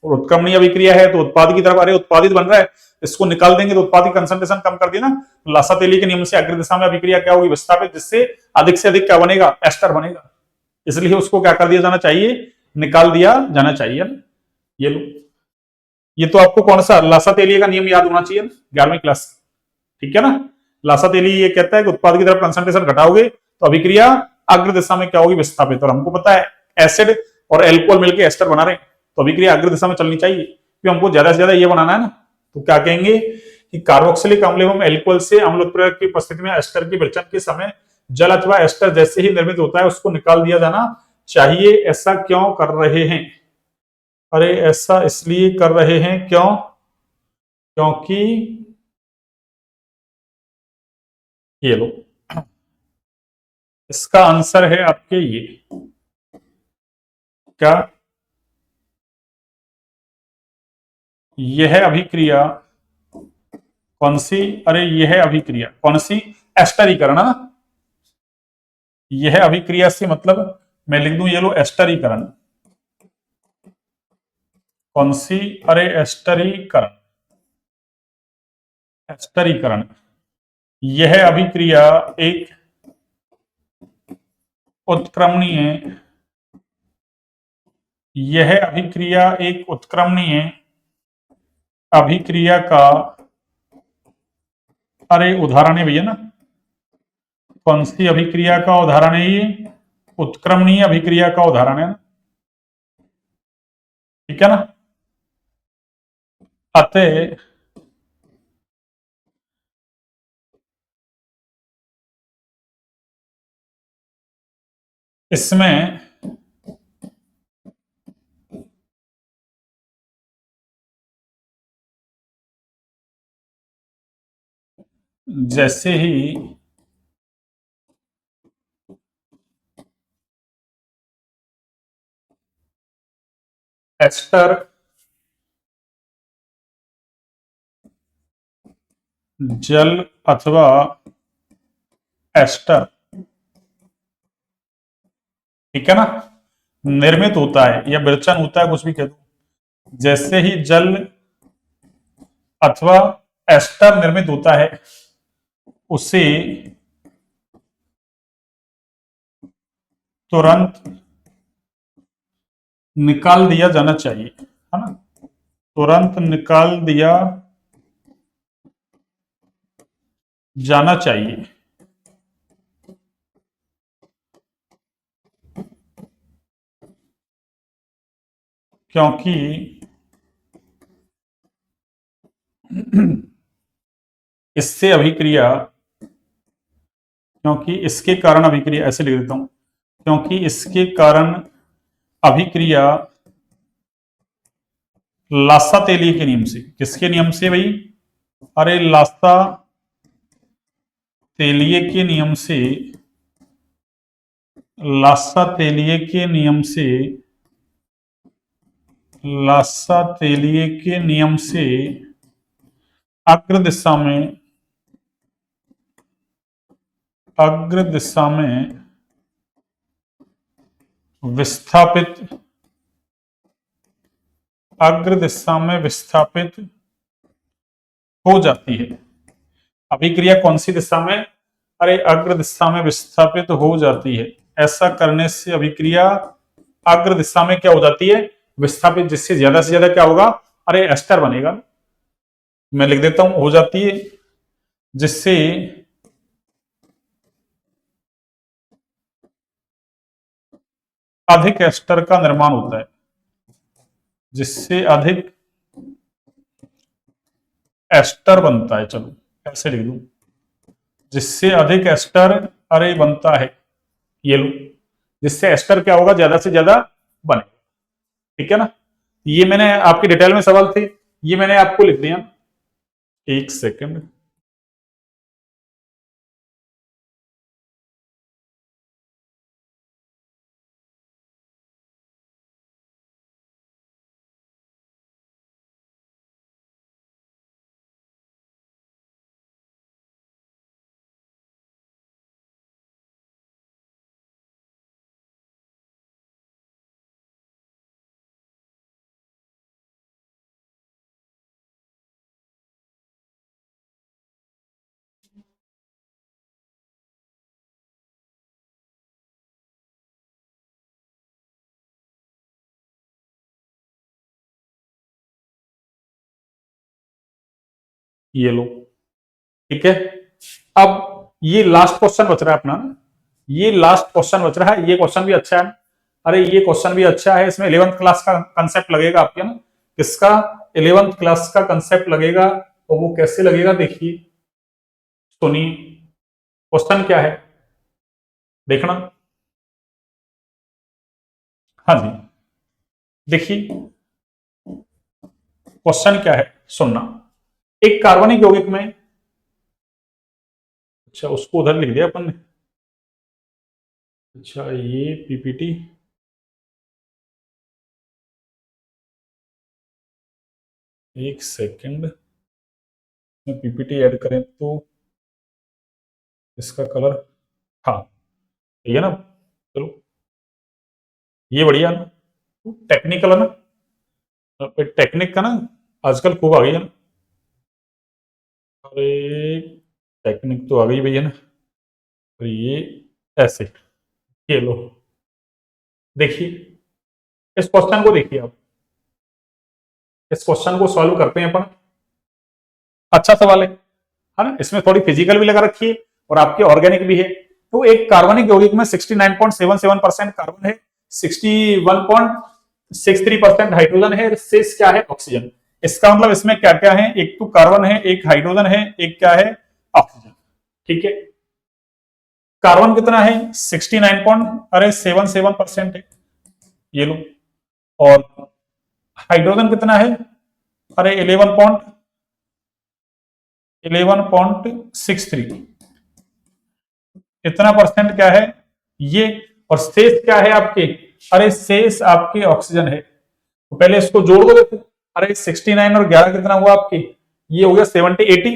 और उत्क्रमणीय अभिक्रिया है तो उत्पाद की तरफ, अरे उत्पादित बन रहा है, इसको निकाल देंगे तो उत्पाद की कंसंट्रेशन कम कर दी ना। लासातेली के नियम से अग्र दिशा में अभिक्रिया क्या होगी? विस्थापित, जिससे अधिक से अधिक क्या बनेगा? एस्टर बनेगा। इसलिए उसको क्या कर दिया जाना चाहिए? निकाल दिया जाना चाहिए। ये लो, ये तो आपको कौन सा लासातेली का नियम याद होना चाहिए ना, 11वीं क्लास। ठीक है ना? लासातेली ये कहता है कि उत्पाद की तरफ कंसंट्रेशन घटाओगे तो अभिक्रिया अग्र दिशा में क्या होगी? विस्थापित। और हमको पता है एसिड और एल्कोहल मिलकर एस्टर बना रहे हैं, तो अभिक्रिया अग्र दिशा में चलनी चाहिए, क्योंकि हमको ज्यादा से ज्यादा ये बनाना है ना। तो क्या कहेंगे कि कार्बोक्सिलिक अम्ल एवं एल्कोहल से अम्ल उत्प्रेरक की उपस्थिति में एस्टर के विरचन के समय जल अथवा एस्टर जैसे ही निर्मित होता है उसको निकाल दिया जाना चाहिए। ऐसा क्यों कर रहे हैं? अरे ऐसा इसलिए कर रहे हैं, क्यों? क्योंकि ये लो, इसका आंसर है आपके ये, क्या? यह अभिक्रिया कौन सी? अरे यह अभिक्रिया कौन सी? एस्टरीकरण है ना। यह अभिक्रिया से मतलब मैं लिख दूं ये लो, एस्टरीकरण। कौन सी? अरे एस्टरीकरण, एस्टरीकरण। यह अभिक्रिया एक उत्क्रमणीय, यह अभिक्रिया एक उत्क्रमणीय अभिक्रिया का, अरे उदाहरण है भैया ना। कौन सी अभिक्रिया का उदाहरण है ये? उत्क्रमणीय अभिक्रिया का उदाहरण है ना। ठीक है ना? अतः इसमें जैसे ही एस्टर जल अथवा एस्टर, ठीक है ना, निर्मित होता है या विरचन होता है, कुछ भी कह दो, जैसे ही जल अथवा एस्टर निर्मित होता है उसे तुरंत निकाल दिया जाना चाहिए, है ना। तुरंत निकाल दिया जाना चाहिए। क्योंकि इससे अभिक्रिया, क्योंकि इसके कारण अभिक्रिया, ऐसे लिख देता हूं, क्योंकि इसके कारण अभिक्रिया लासा तेलीय के नियम से, किसके नियम से भाई? अरे लासा तेलीय के नियम से, लासा तेलीय के नियम से, लासा तेलीय के नियम से अग्र दिशा में, अग्र दिशा में विस्थापित, अग्र दिशा में विस्थापित हो जाती है। अभिक्रिया कौन सी दिशा में? अरे अग्र दिशा में विस्थापित हो जाती है। ऐसा करने से अभिक्रिया अग्र दिशा में क्या हो जाती है? विस्थापित, जिससे ज्यादा से ज्यादा क्या होगा? अरे एस्टर बनेगा। मैं लिख देता हूं, हो जाती है, जिससे अधिक एस्टर का निर्माण होता है, जिससे अधिक एस्टर बनता है। चलो ऐसे लिख दूं, जिससे अधिक एस्टर अरे बनता है, ये लो, जिससे एस्टर क्या होगा? ज्यादा से ज्यादा बने। ठीक है ना? ये मैंने आपके डिटेल में सवाल थे, ये मैंने आपको लिख दिया। एक सेकंड, ये लो। ठीक है, अब ये लास्ट क्वेश्चन बच रहा है अपना, ये लास्ट क्वेश्चन बच रहा है। ये क्वेश्चन भी अच्छा है, अरे ये क्वेश्चन भी अच्छा है। इसमें 11th क्लास का कंसेप्ट लगेगा आपके ना, किसका? 11th क्लास का कंसेप्ट लगेगा। तो वो कैसे लगेगा देखिए, सुनिए क्वेश्चन क्या है, देखना। हाँ जी, देखिए क्वेश्चन क्या है, सुनना। एक कार्बनिक यौगिक में, अच्छा उसको उधर लिख दिया अपन ने, अच्छा ये पीपीटी, एक सेकंड में पीपीटी ऐड करें तो इसका कलर, हाँ ये ना, चलो ये बढ़िया ना, टेक्निकल है ना, टेक्निक का ना आजकल खूब आ गई है ना। अरे टेक्निक तो आ गई भैया ना। और ये ऐसे, ये लो, देखिए इस क्वेश्चन को देखिए आप, इस क्वेश्चन को सॉल्व करते हैं अपन। अच्छा सवाल है ना? इसमें थोड़ी फिजिकल भी लगा रखी है और आपकी ऑर्गेनिक भी है। तो एक कार्बनिक यौगिक में 69.77% कार्बन है, 61.63% हाइड्रोजन है, शेष क्या है? ऑक्सीजन। इसका मतलब इसमें क्या क्या है? एक तो कार्बन है, एक हाइड्रोजन है, एक क्या है? ऑक्सीजन। ठीक है, कार्बन कितना है? 69.77% है, ये लो। और हाइड्रोजन कितना है? अरे 11.63, इतना परसेंट क्या है ये। और शेष क्या है आपके? अरे शेष आपके ऑक्सीजन है। तो पहले इसको जोड़ दो, देखो। अरे 69 और 11 कितना हुआ आपके? ये हो गया 70 80।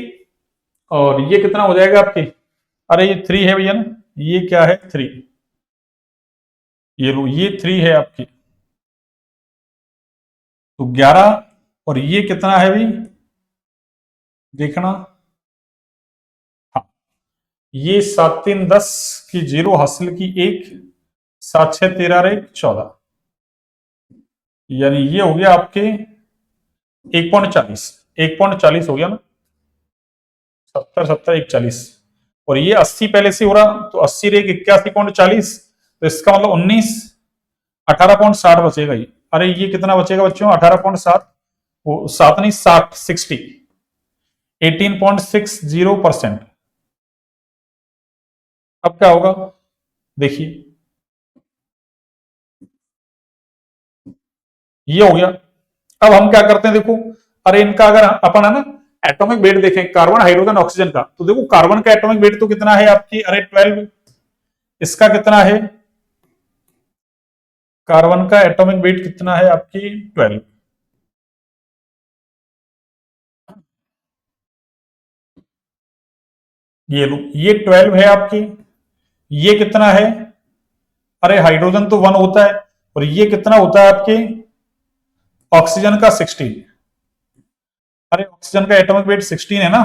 और ये कितना हो जाएगा आपके? अरे ये 3 है भैया ना, ये क्या है? 3, ये लो, ये 3 है आपकी। तो 11 और ये कितना है भाई, देखना। हाँ, ये 7 3 10 की 0 हासिल की 1, 7 6 13 और 1 14, यानी ये हो गया आपके 1.40, 1.40 हो गया ना, 70 70 140। और ये 80 पहले से हो रहा, तो 80 रे 81.40, तो इसका मतलब 19, 18.60 बचेगा ही। अरे ये कितना बचेगा बच्चों, 18.7, वो 7 नहीं 60, 60, 18.60%। अब क्या होगा देखिए, ये हो गया। अब हम क्या करते हैं देखो, अरे इनका अगर अपन है ना एटॉमिक वेट देखें, कार्बन हाइड्रोजन ऑक्सीजन का, तो देखो कार्बन का एटॉमिक वेट तो कितना है आपकी, अरे 12, इसका कितना है, कार्बन का एटॉमिक वेट कितना है आपकी 12, ये लो ये 12 है आपकी, ये कितना है, अरे हाइड्रोजन तो 1 होता है, और ये कितना होता है आपके ऑक्सीजन का 16, अरे ऑक्सीजन का एटॉमिक वेट 16 है ना,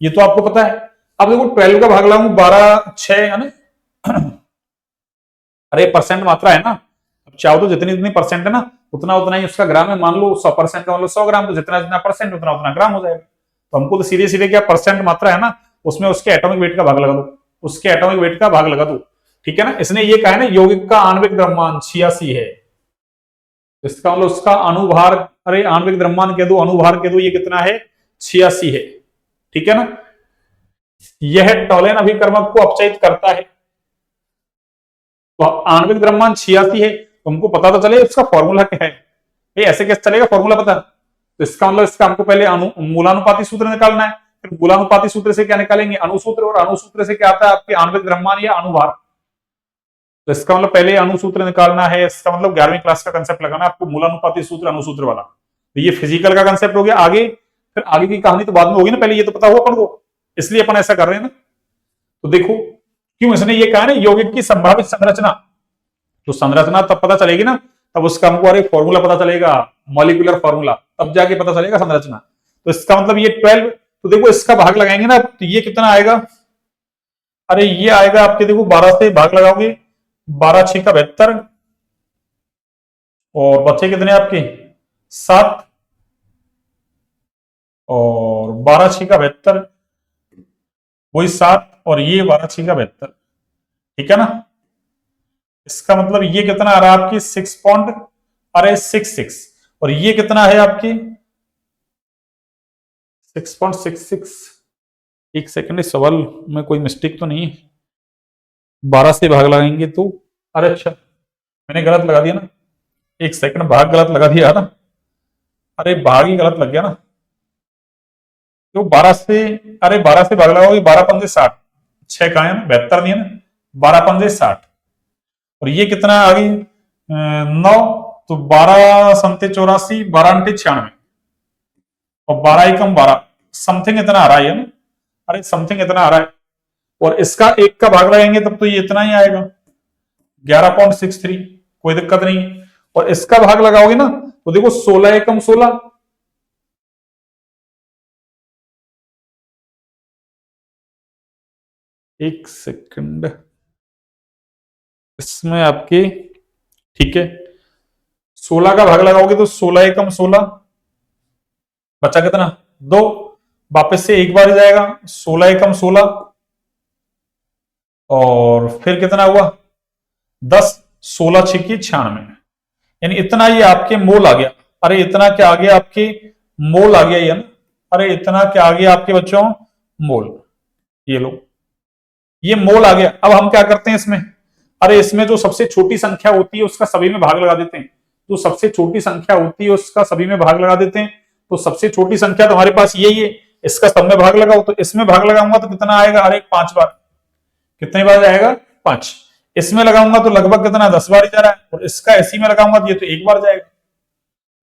ये तो आपको पता है। अब देखो 12 का भाग लगाऊं 12 6 है ना, अरे परसेंट मात्रा है ना, अब चाहो तो जितनी जितनी परसेंट है ना उतना उतना ही उसका ग्राम है, मान लो 100% का मतलब 100 ग्राम, तो जितना जितना परसेंट उतना उतना ग्राम हो जाएगा। तो हमको तो सीधे सीधे क्या परसेंट मात्रा है ना, उसमें उसके एटॉमिक वेट का भाग लगा दो, उसके एटॉमिक वेट का भाग लगा दो, ठीक है ना। इसने ये कहा है ना यौगिक का आणविक द्रव्यमान 86 है, इसका मतलब उसका अणुभार, अरे आणविक द्रव्यमान कह दो, अणुभार कह दो, ये कितना है 86 है, ठीक है ना। यह टॉलेन अभिकर्मक को अपचयित करता है, तो आणविक द्रव्यमान 86 है, तुमको पता तो चले उसका फॉर्मूला क्या है, ये ऐसे कैसे चलेगा फॉर्मूला पता, तो इसका मतलब इसका हमको पहले मूलानुपाती सूत्र निकालना है, फिर मूलानुपाती सूत्र से क्या निकालेंगे अणुसूत्र, और अणुसूत्र से क्या आता है आपके आणविक द्रव्यमान या अणुभार, तो इसका मतलब पहले अणुसूत्र निकालना है, इसका मतलब 11वीं क्लास का कंसेप्ट लगाना है आपको, मूलानुपाती सूत्र अणुसूत्र वाला, तो ये फिजिकल का कंसेप्ट हो गया। आगे फिर आगे की कहानी तो बाद में होगी ना, पहले ये तो पता हुआ अपन को, इसलिए अपन ऐसा कर रहे हैं ना। तो देखो क्यों इसने ये कहा ना यौगिक की संभावित संरचना, तो संरचना तब पता चलेगी ना, तब उसका हमको अरे फॉर्मूला पता चलेगा, मॉलिक्यूलर फॉर्मूला, तब जाके पता चलेगा संरचना। तो इसका मतलब ये 12, तो देखो इसका भाग लगाएंगे ना, तो ये कितना आएगा, अरे ये आएगा आपके देखो 12 से भाग लगाओगे, 12 6 का 72, और बचे कितने आपके 7, और 12 6 का 72, वही 7, और ये 12 6 का 72, ठीक है ना। इसका मतलब ये कितना आ रहा है आपकी 6 पॉइंट, अरे 66, और ये कितना है आपकी 6.66, एक सेकंड इस सवाल में कोई मिस्टेक तो नहीं है, 12 से भाग लगाएंगे तो, अरे अच्छा मैंने गलत लगा दिया ना, एक सेकंड भाग गलत लगा दिया ना, अरे भाग ही गलत लग गया ना, तो 12 से, अरे 12 से भाग लगाओगे 12 पंजे 60, 6 का है ना 72 नहीं है ना, 12 पंजे 60, और ये कितना आ गई 9, तो 12 समते 84, 12 अंटे 96, और 12 एकम 12, समथिंग इतना आ रहा है ना, अरे समथिंग इतना आ रहा है, और इसका एक का भाग लगाएंगे तब तो ये इतना ही आएगा 11.63, कोई दिक्कत नहीं। और इसका भाग लगाओगे ना तो देखो 16 एकम 16, एक सेकंड, इसमें आपके ठीक है 16 का भाग लगाओगे तो 16 एकम 16, बचा कितना 2, वापस से एक बार ही जाएगा 16 एकम 16, और फिर कितना हुआ 10, 16 छिकी 96, यानी इतना ये आपके मोल आ गया, अरे इतना क्या आ गया आपके मोल आ गया ये ना, अरे इतना क्या आ गया आपके बच्चों मोल, ये लो ये मोल आ गया। अब हम क्या करते हैं इसमें, अरे इसमें जो सबसे छोटी संख्या होती है उसका सभी में भाग लगा देते हैं, जो सबसे छोटी संख्या होती है उसका सभी में भाग लगा देते हैं, तो सबसे छोटी संख्या तो हमारे पास यही है, इसका सब में भाग लगाओ, तो इसमें भाग लगाऊंगा तो कितना आएगा, अरे 5 बार, कितनी बार जाएगा 5, इसमें लगाऊंगा तो लगभग कितना 10 बार ही जा रहा है, और इसका इसी में लगाऊंगा तो ये तो एक बार जाएगा,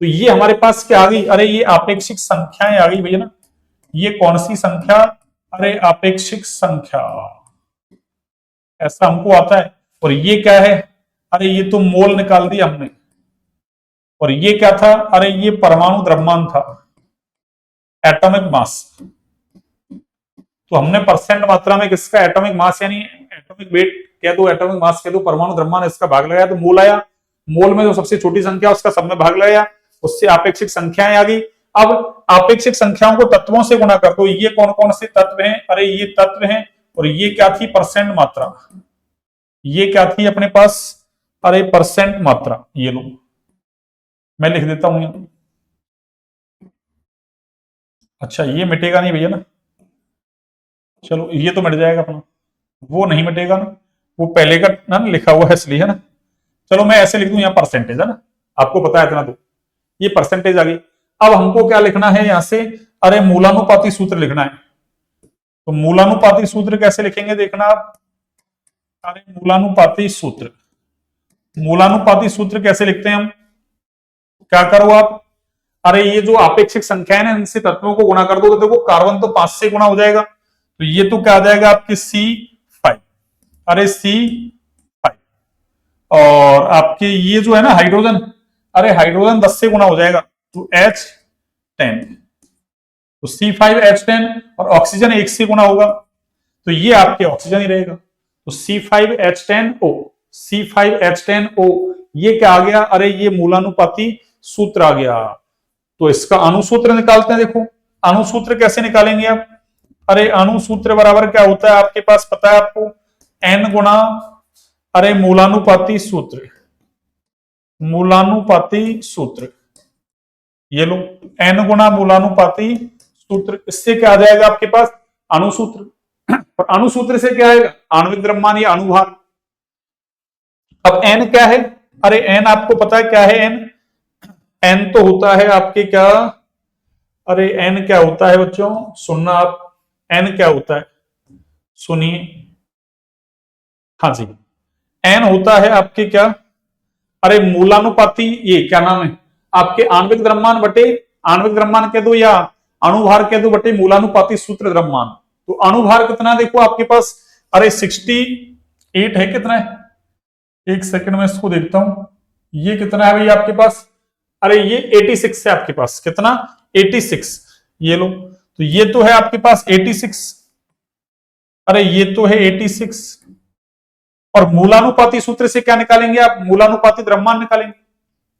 तो ये हमारे पास क्या आ गई, अरे ये आपेक्षिक संख्याएं आ गई भैया ना, ये कौन सी संख्या, अरे आपेक्षिक संख्या, ऐसा हमको आता है। और ये क्या है, अरे ये तो मोल निकाल दिया हमने, और ये क्या था, अरे ये परमाणु द्रव्यमान था, एटॉमिक मास, तो हमने परसेंट मात्रा में किसका एटॉमिक मास यानी एटॉमिक वेट कह दो, एटॉमिक मास कह दो, परमाणु द्रव्यमान इसका भाग लगाया तो मोल आया, मोल में जो सबसे छोटी संख्या उसका सब में भाग लगाया, उससे आपेक्षिक संख्याएं आ गई। अब आपेक्षिक संख्याओं को तत्वों से गुणा कर दो, ये कौन कौन से तत्व हैं, अरे ये तत्व हैं, और ये क्या थी परसेंट मात्रा, ये क्या थी अपने पास, अरे परसेंट मात्रा, ये लो मैं लिख देता हूं यहाँ। अच्छा ये मिटेगा नहीं भैया ना, चलो ये तो मिट जाएगा अपना, वो नहीं मिटेगा ना, वो पहले का ना लिखा हुआ है इसलिए, है ना। चलो मैं ऐसे लिख दूं यहाँ परसेंटेज, है ना, आपको पता है इतना तो, ये परसेंटेज आ गई। अब हमको क्या लिखना है यहां से, अरे मूलानुपाती सूत्र लिखना है। तो मूलानुपाती सूत्र कैसे लिखेंगे देखना आप, अरे मूलानुपाती सूत्र, मूलानुपाती सूत्र कैसे लिखते हैं हम, क्या करो आप, अरे ये जो आपेक्षिक संख्या है ना, इनसे तत्वों को गुणा कर दो, तो देखो कार्बन तो 5 से गुणा हो जाएगा, तो ये तो क्या आ जाएगा आपके C5, अरे C5, और आपके ये जो है ना हाइड्रोजन, अरे हाइड्रोजन 10 से गुणा हो जाएगा, तो H10, तो C5H10, और ऑक्सीजन 1 से गुणा होगा, तो ये आपके ऑक्सीजन ही रहेगा, तो C5H10O, C5H10O, ये क्या आ गया, अरे ये मूलानुपाती सूत्र आ गया। तो इसका अणुसूत्र निकालते हैं, देखो अणुसूत्र कैसे निकालेंगे आप, अरे अणुसूत्र बराबर क्या होता है आपके पास पता है आपको, N गुणा, अरे मूलानुपाती सूत्र, मूलानुपाती सूत्र, ये लो N गुणा मूलानुपाती सूत्र, इससे क्या आ जाएगा आपके पास अणुसूत्र, और अणुसूत्र से क्या आएगा आणविक द्रव्यमान या अणुभार। अब N क्या है, अरे N आपको पता है क्या है, N तो होता है आपके क्या, अरे N क्या होता है बच्चों, सुनना आप, N क्या होता है सुनिए, हाँ जी, N होता है आपके क्या, अरे मूलानुपाती, ये क्या नाम है आपके आणविक द्रव्यमान बटे, आणविक द्रव्यमान कह दो या अणुभार कह दो बटे मूलानुपाती सूत्र द्रव्यमान। तो अणुभार कितना देखो आपके पास, अरे 68 है, कितना है, एक सेकंड में इसको देखता हूं, ये कितना है भाई आपके पास, अरे ये 86 है आपके पास, कितना 86, ये लो, तो ये तो है आपके पास 86, अरे ये तो है 86, और मूलानुपाती सूत्र से क्या निकालेंगे आप, मूलानुपाती द्रव्यमान निकालेंगे,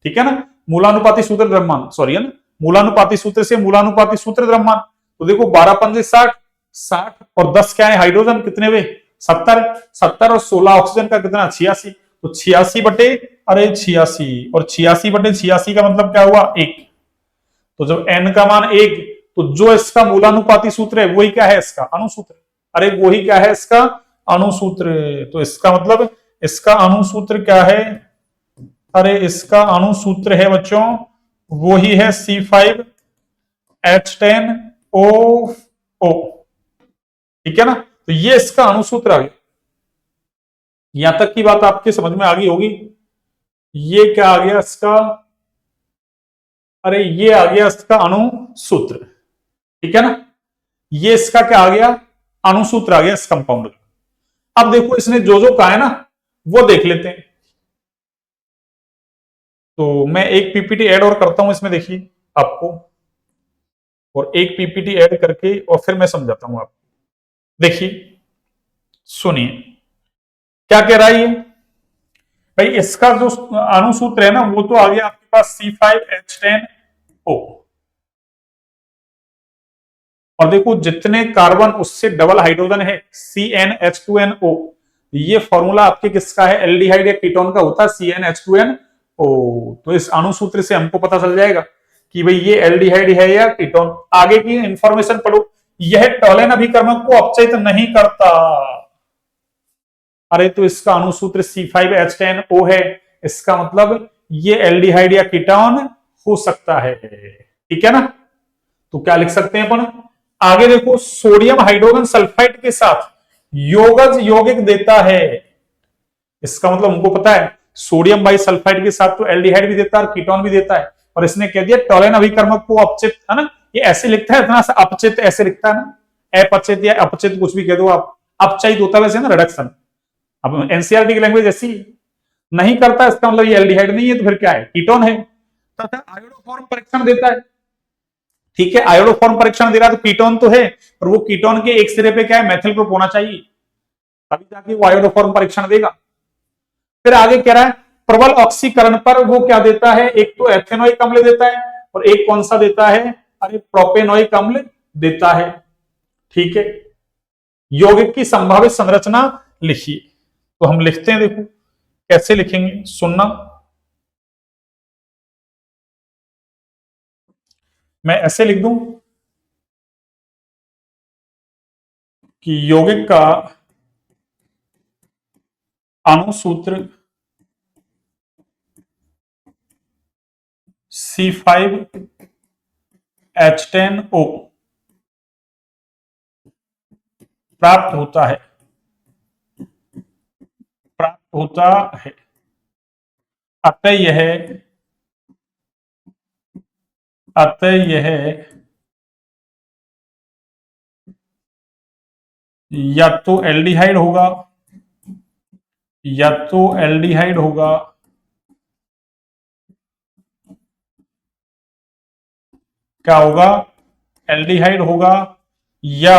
ठीक है ना, मूलानुपाती सूत्र द्रव्यमान, सॉरी है ना, मूलानुपाती सूत्र से मूलानुपाती सूत्र द्रव्यमान, तो देखो 12 पंजे 60, 60 और 10 क्या है हाइड्रोजन, कितने वे 70, 70 और 16 ऑक्सीजन का कितना 86, तो 86 बटे, अरे 86, और 86 बटे 86 का मतलब क्या हुआ 1, तो जब n का मान 1, तो जो इसका मूलानुपाती सूत्र है वही क्या है इसका अणुसूत्र, अरे वही क्या है इसका अणुसूत्र, तो इसका मतलब इसका अणुसूत्र क्या है, अरे इसका अणुसूत्र है बच्चों वो ही है C5H10O, ठीक है ना, तो ये इसका अणुसूत्र आ गया, यहां तक की बात आपके समझ में आ गई होगी। ये क्या आ गया इसका, अरे ये आ गया इसका अणुसूत्र, ठीक है ना, ये इसका क्या आ गया अणुसूत्र आ गया इस कंपाउंड का। अब देखो इसने जो जो कहा है ना वो देख लेते हैं, तो मैं एक पीपीटी ऐड और करता हूं इसमें, देखिए आपको, और एक पीपीटी ऐड करके और फिर मैं समझाता हूं आपको, देखिए सुनिए क्या कह रहा है ये भाई, इसका जो अणुसूत्र है ना वो तो आ गया आपके पास C5H10O, और देखो जितने कार्बन उससे डबल हाइड्रोजन है CnH2nO, ये फॉर्मूला आपके किसका है एल्डिहाइड या कीटोन का होता है CnH2nO, तो इस अणुसूत्र से हमको पता चल जाएगा कि भाई ये एल्डिहाइड है या कीटोन। आगे की इंफॉर्मेशन पढ़ो, यह टॉलेन अभिकर्मक को अपचयित नहीं करता, अरे तो इसका अणुसूत्र C5H10O है, इसका मतलब ये एल्डिहाइड या कीटोन हो सकता है, ठीक है ना, तो क्या लिख सकते हैं अपन आगे देखो, सोडियम हाइड्रोजन सल्फाइड के साथ योगज यौगिक देता है, इसका मतलब हमको पता है सोडियम बाई सल्फाइड के साथ तो एल्डिहाइड भी देता है और कीटोन भी देता है, और इसने कह दिया टॉलेन अभिकर्मक को अपचित, है ना, ये ऐसे लिखता है इतना सा अपचित ऐसे लिखता है ना, अपचित या अपचित कुछ भी कह दो आप, अपचयित होता है वैसे ना रिडक्शन, अब एनसीईआरटी की लैंग्वेज ऐसी नहीं करता, इसका मतलब ये एल्डिहाइड नहीं है तो फिर क्या है कीटोन है, तथा आयोडोफॉर्म परीक्षण देता है, ठीक है, आयोडोफॉर्म परीक्षण दे रहा है तो कीटोन तो है, और वो कीटोन के एक सिरे पे क्या है मेथिल ग्रुप होना चाहिए, तभी जाके वो आयोडोफॉर्म परीक्षण देगा। फिर आगे कह रहा है प्रबल ऑक्सीकरण पर वो क्या देता है, एक तो एथेनोइक अम्ल देता है और एक कौन सा देता है, अरे प्रोपेनोइक अम्ल देता है, ठीक है। यौगिक की संभावित संरचना लिखिए, तो हम लिखते हैं देखो कैसे लिखेंगे सुनना, मैं ऐसे लिख दूं कि यौगिक का अणुसूत्र C5H10O प्राप्त होता है, प्राप्त होता है। अतः यह या तो एल्डिहाइड होगा, या तो एल्डिहाइड होगा, क्या होगा, एल्डिहाइड होगा या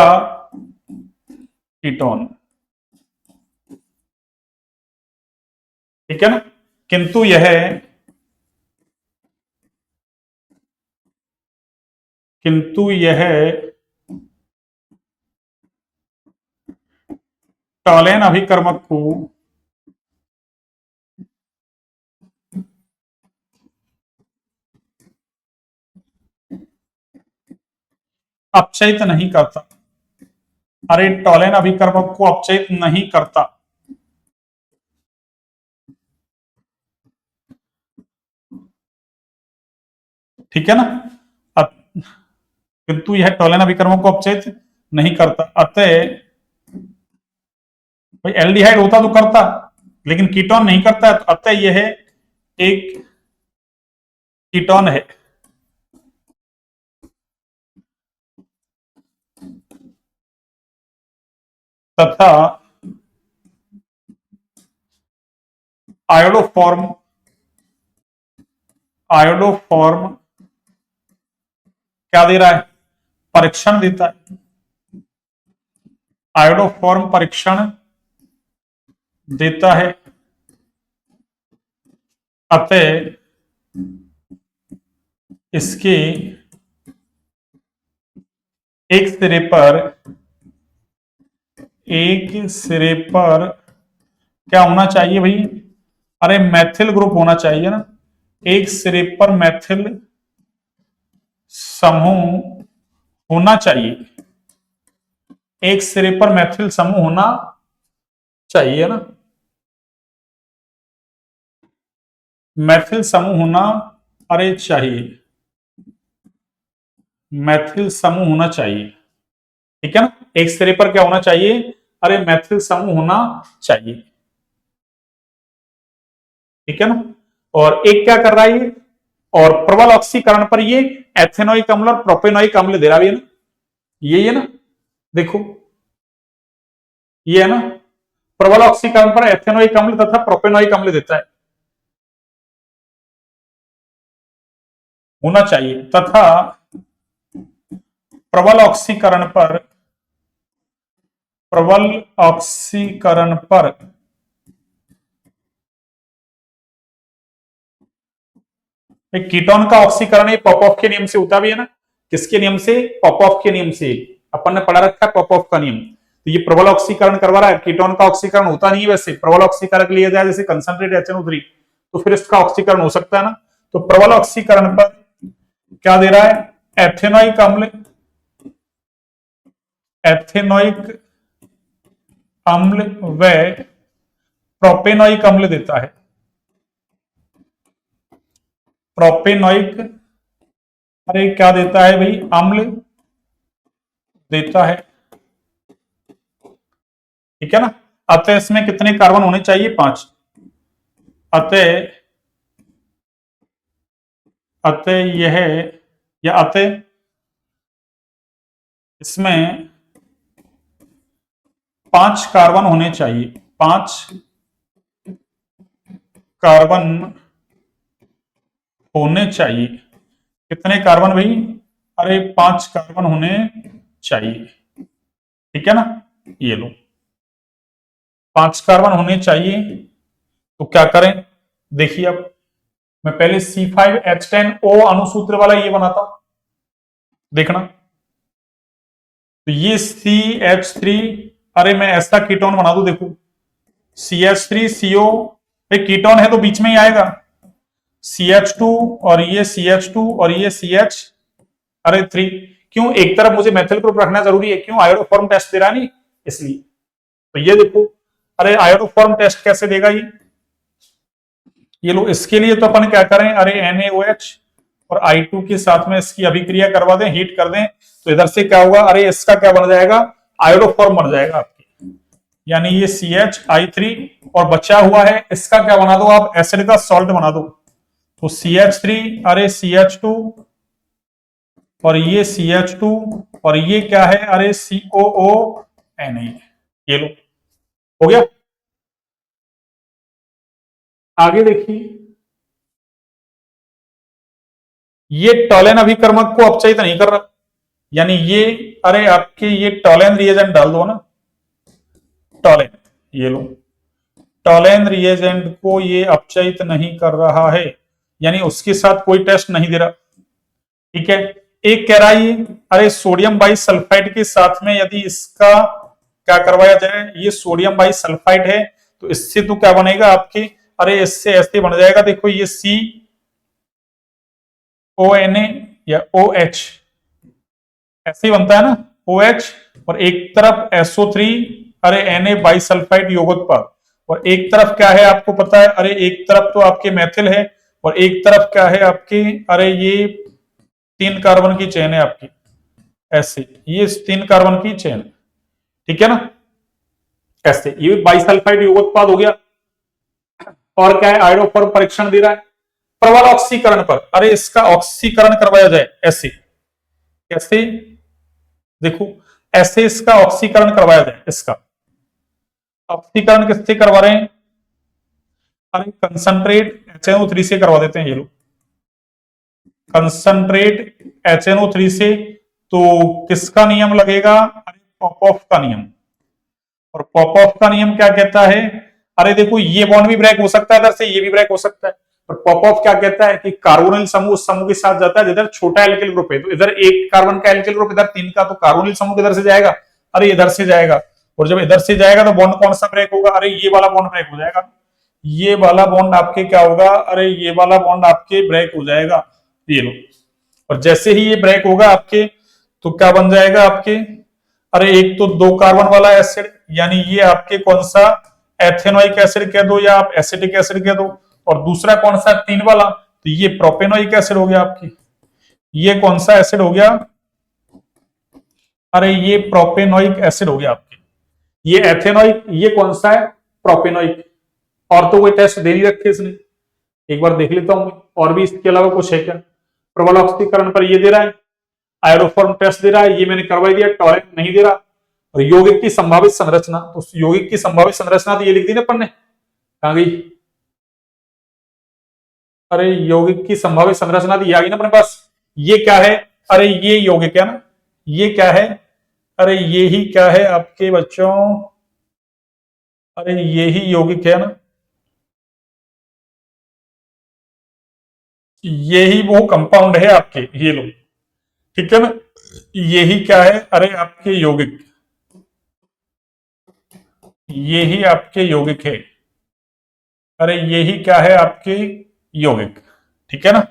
कीटोन। ठीक है ना। किंतु यह टॉलेन अभिकर्मक को अपचयित नहीं करता। अरे टॉलेन अभिकर्मक को अपचयित नहीं करता। ठीक है ना। किंतु यह टॉलेन अभिकर्मक को अपचयित नहीं करता। अतः भाई एल्डिहाइड होता तो करता, लेकिन कीटोन नहीं करता, अतः यह एक कीटोन है। तथा आयोडोफॉर्म क्या दे रहा है, परीक्षण देता है। आयोडोफॉर्म परीक्षण देता है। अतः इसके एक सिरे पर क्या होना चाहिए भाई, अरे मैथिल ग्रुप होना चाहिए ना। एक सिरे पर मैथिल समूह होना चाहिए, एक सिरे पर मैथिल समूह होना चाहिए ना, मैथिल समूह होना, अरे चाहिए, मैथिल समूह होना चाहिए। ठीक है ना। एक सिरे पर क्या होना चाहिए, अरे मैथिल समूह होना चाहिए। ठीक है ना। और एक क्या कर रहा है ये, और प्रबल ऑक्सीकरण पर ये एथेनोइक अम्ल और प्रोपेनोइक अम्ल दे रहा है ना, ये है ना, देखो ये है ना, प्रबल ऑक्सीकरण पर एथेनोइक अम्ल तथा प्रोपेनोइक अम्ल देता है, होना चाहिए। तथा प्रबल ऑक्सीकरण पर कीटोन का ऑक्सीकरण ये पॉपऑफ के नियम से होता भी है ना। किसके नियम से, पॉपऑफ के नियम से। अपन ने पढ़ा रखा है पॉपऑफ का नियम। तो ये प्रबल ऑक्सीकरण करवा रहा है, कीटोन का ऑक्सीकरण होता नहीं है वैसे। प्रबल ऑक्सीकारक लिया जाए जैसे कंसंट्रेट HNO3, तो फिर इसका ऑक्सीकरण हो सकता है ना। तो प्रबल ऑक्सीकरण पर क्या दे रहा है, एथेनोइक अम्ल, व प्रोपेनोइक अम्ल देता है। प्रोपेनोइक, अरे क्या देता है भाई, अम्ल देता है। ठीक है ना। अतः इसमें कितने कार्बन होने चाहिए, 5। अतः यह, या अतः इसमें 5 कार्बन होने चाहिए, 5 कार्बन होने चाहिए। कितने कार्बन भाई, अरे 5 कार्बन होने चाहिए। ठीक है ना। ये लो 5 कार्बन होने चाहिए। तो क्या करें, देखिए अब मैं पहले C5H10O अणुसूत्र वाला ये बनाता हूं, देखना। तो ये CH3, अरे मैं ऐसा कीटोन बना दूं, देखो CH3CO, कीटोन है तो बीच में ही आएगा। CH2 और ये CH2 और ये CH अरे 3। क्यों, एक तरफ मुझे मेथिल ग्रुप रखना जरूरी है, क्यों, आयोडोफॉर्म टेस्ट दे रहा नहीं, इसलिए। तो ये देखो, अरे आयोडोफॉर्म टेस्ट कैसे देगा ये लो, इसके लिए तो अपन क्या करें, अरे NaOH और I2 के साथ में इसकी अभिक्रिया करवा दें, हीट कर दें, तो इधर से क्या होगा, अरे इसका क्या बन जाएगा, आयोडोफॉर्म बन जाएगा आपकी, यानी ये CH3 और बचा हुआ है इसका क्या बना दो आप, एसिड का सॉल्ट बना दो, तो CH3, अरे CH2 और ये CH2 और ये क्या है, अरे COONA, ये लो, हो गया। आगे देखिए, ये टॉलेन अभिकर्मक को अपचयित नहीं कर रहा, यानी ये, अरे आपके ये टॉलेन रिएजेंट डाल दो ना, टॉलेन, ये लो, टॉलेन रिएजेंट को ये अपचयित नहीं कर रहा है, यानी उसके साथ कोई टेस्ट नहीं दे रहा, ठीक है। एक कह रहा है, अरे सोडियम बाइसल्फाइड के साथ में यदि इसका क्या करवाया जाए, ये सोडियम बाइसल्फाइड है, तो इससे तो क्या बनेगा आपके, अरे इससे ऐसे बन जाएगा, देखो ये CONA या OH, ऐसे ही बनता है ना, OH, और एक तरफ SO3, अरे Na बाइसल्फाइड यौगिक, और एक तरफ क्या है आपको पता है, अरे एक तरफ तो आपके मेथिल है, और एक तरफ क्या है आपके, अरे ये 3 कार्बन की चेन है आपकी, ऐसे, ये 3 कार्बन की चेन, ठीक है ना, ऐसे, ये बाइसल्फाइड यौगिक हो गया। और क्या है, आयोडोफॉर्म परीक्षण दे रहा है प्रबल ऑक्सीकरण पर, अरे इसका ऑक्सीकरण करवाया जाए, ऐसे, कैसे, देखो ऐसे इसका ऑक्सीकरण करवाया जाए, इसका ऑक्सीकरण किससे करवा रहे हैं, अरे कंसंट्रेट HNO3 से करवा देते हैं, ये लोग कंसंट्रेट HNO3 से, तो किसका नियम लगेगा, अरे पॉपऑफ का नियम, और पॉपऑफ का नियम क्या कहता है, अरे देखो ये बॉन्ड भी ब्रेक हो सकता है इधर से, ये भी ब्रेक हो सकता है, और पॉपऑफ क्या कहता है कि कार्बोनिल समूह उस समूह के साथ जाता है जिधर छोटा एल्किल ग्रुप है, तो इधर 1 कार्बन का एल्किल ग्रुप, इधर 3 का, तो कार्बोनिल समूह किधर से जाएगा, अरे इधर से जाएगा, और जब इधर से जाएगा तो बॉन्ड कौन सा ब्रेक होगा, अरे ये वाला बॉन्ड ब्रेक हो जाएगा, ये वाला बॉन्ड आपके क्या होगा, अरे ये वाला बॉन्ड आपके ब्रेक हो जाएगा, ये लो, और जैसे ही ये ब्रेक होगा आपके, तो क्या बन जाएगा आपके, अरे एक तो 2 कार्बन वाला एसिड, यानी ये आपके कौन सा, एथेनोइक एसिड कह दो या आप एसिटिक एसिड कह दो, और दूसरा कौन सा 3 वाला, तो ये प्रोपेनोइक एसिड हो गया आपकी, ये कौन सा एसिड हो गया, अरे ये प्रोपेनोइक एसिड हो गया आपके, ये एथेनोइक, ये कौन सा है, प्रोपेनोइक, और तो कोई टेस्ट दे नहीं रखे इसने, एक बार देख लेता हूं, और भी इसके अलावा कुछ है क्या, प्रबल ऑक्सीकरण पर ये दे रहा है, आयोडोफॉर्म टेस्ट दे रहा है, ये मैंने करवाई दिया, टॉरेंट नहीं दे रहा, और यौगिक की संभावित संरचना, तो यौगिक की संभावित संरचना तो ये लिख दी ना अपन ने, कहां गई, अरे यौगिक की संभावित संरचना तो ये आ गई ना अपने पास, ये क्या है, अरे ये यौगिक है ना, ये क्या है, अरे ये ही क्या है आपके बच्चों, अरे ये ही यौगिक है ना, ये ही वो कंपाउंड है आपके, ये लो, ठीक है ना, ये ही क्या है, अरे आपके यौगिक, ये ही आपके यौगिक है, अरे ये ही क्या है आपके यौगिक, ठीक है ना,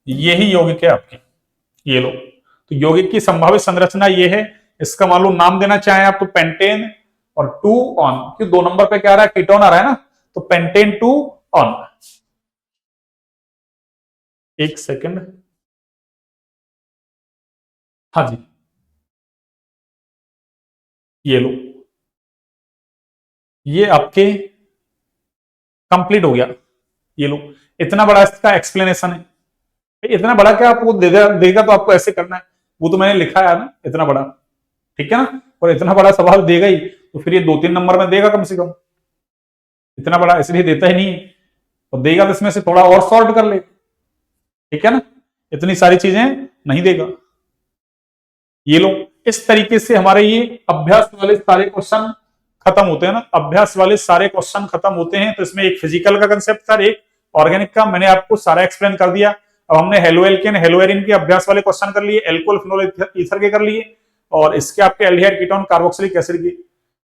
ये ही यौगिक है आपकी, ये लो, तो यौगिक की संभावित संरचना ये है, इसका मान लो नाम देना चाहें आप तो पेंटेन और 2 ऑन, क्यों 2 नंबर पे क्या आ रहा है, कीटोन आ रहा है ना, तो पेंटेन 2 ऑन, एक सेकंड, हाँ जी, ये लो, ये आपके कंप्लीट हो गया, ये लो, इतना बड़ा इसका एक्सप्लेनेशन है, इतना बड़ा क्या आपको देगा तो आपको ऐसे करना है, वो तो मैंने लिखा है ना इतना बड़ा, ठीक है ना, और इतना बड़ा सवाल देगा ही, तो फिर ये 2-3 नंबर में देगा कम से कम, इतना बड़ा इसलिए देता ही नहीं, और देगा तो इसमें से थोड़ा और सॉर्ट कर ले, ठीक है ना, इतनी सारी चीजें नहीं देगा, ये लो, इस तरीके से हमारे ये अभ्यास वाले सारे क्वेश्चन खत्म होते हैं ना, अभ्यास वाले सारे क्वेश्चन खत्म होते हैं, तो इसमें एक फिजिकल का कंसेप्ट था, एक ऑर्गेनिक का, मैंने आपको सारा एक्सप्लेन कर दिया, अब हमने हेलो एल्केन हेलो एरिन के अभ्यास वाले क्वेश्चन कर लिए, एल्कोहल फिनोल ईथर के कर लिए, और इसके आपके एल्डिहाइड कीटोन कार्बोक्सिलिक एसिड की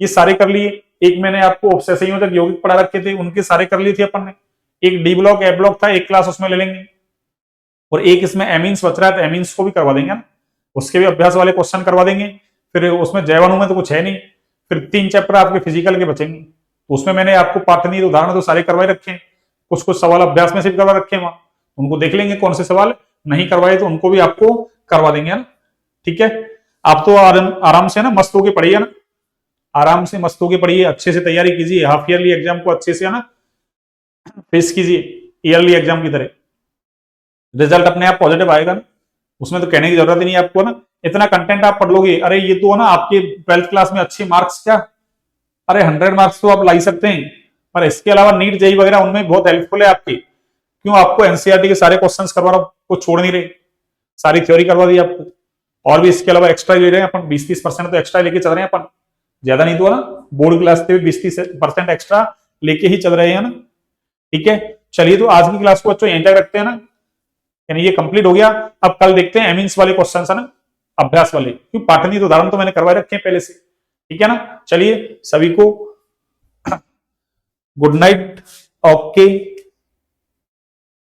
ये सारे कर लिए, एक मैंने आपको उपसंयोजक यौगिक पढ़ा रखे थे उनके सारे कर लिए थे अपन ने, एक डी ब्लॉक ए ब्लॉक था, एक क्लास उसमें ले लेंगे, और एक इसमें एमीन्स बच रहा है तो एमीन्स को भी करवा देंगे ना, उसके भी अभ्यास वाले क्वेश्चन करवा देंगे। फिर उसमें जैवाणु में तो कुछ है नहीं, फिर 3 चैप्टर आपके फिजिकल के बचेंगे। तो उसमें मैंने आपको पाठनीय उदाहरण तो सारे करवाए रखे हैं, कुछ कुछ सवाल अभ्यास में से भी करवा रखे हैं, वहां उनको देख लेंगे कौन से सवाल नहीं करवाए तो उनको भी आपको करवा देंगे ना। ठीक है, आप तो आराम से ना मस्त होके पढ़िए ना, आराम से मस्त होके पढ़िए, अच्छे से तैयारी कीजिए, हाफ ईयरली एग्जाम को अच्छे से है ना फेस कीजिए, ईयरली एग्जाम की तरह। रिजल्ट अपने आप पॉजिटिव आएगा ना, उसमें तो कहने की जरूरत ही नहीं है आपको ना। इतना कंटेंट आप पढ़ लोगे, अरे ये तो ना आपके 12th क्लास में अच्छे मार्क्स क्या, अरे 100 मार्क्स तो आप ला ही सकते हैं। पर इसके अलावा नीट जेई वगैरह उनमें बहुत हेल्पफुल है आपकी, क्यों आपको एनसीईआरटी के सारे क्वेश्चंस करवा को छोड़ नहीं रहे, सारी थ्योरी करवा दी आपको। और भी इसके अलावा एक्स्ट्रा ले रहे हैं अपन, 20-30% तो एक्स्ट्रा लेके चल रहे हैं अपन, ज्यादा नहीं तो ना, बोर्ड क्लास से भी 20-30% एक्स्ट्रा लेके ही चल रहे हैं ना। ठीक है, चलिए तो आज की क्लास को बच्चों यहीं तक रखते हैं ना, यानी ये कंप्लीट हो गया। अब कल देखते हैं एमिन्स वाले क्वेश्चन है ना, अभ्यास वाले, क्योंकि पाठनीय उदाहरण तो मैंने करवाए रखे हैं पहले से। ठीक है ना, चलिए सभी को गुड नाइट, ओके।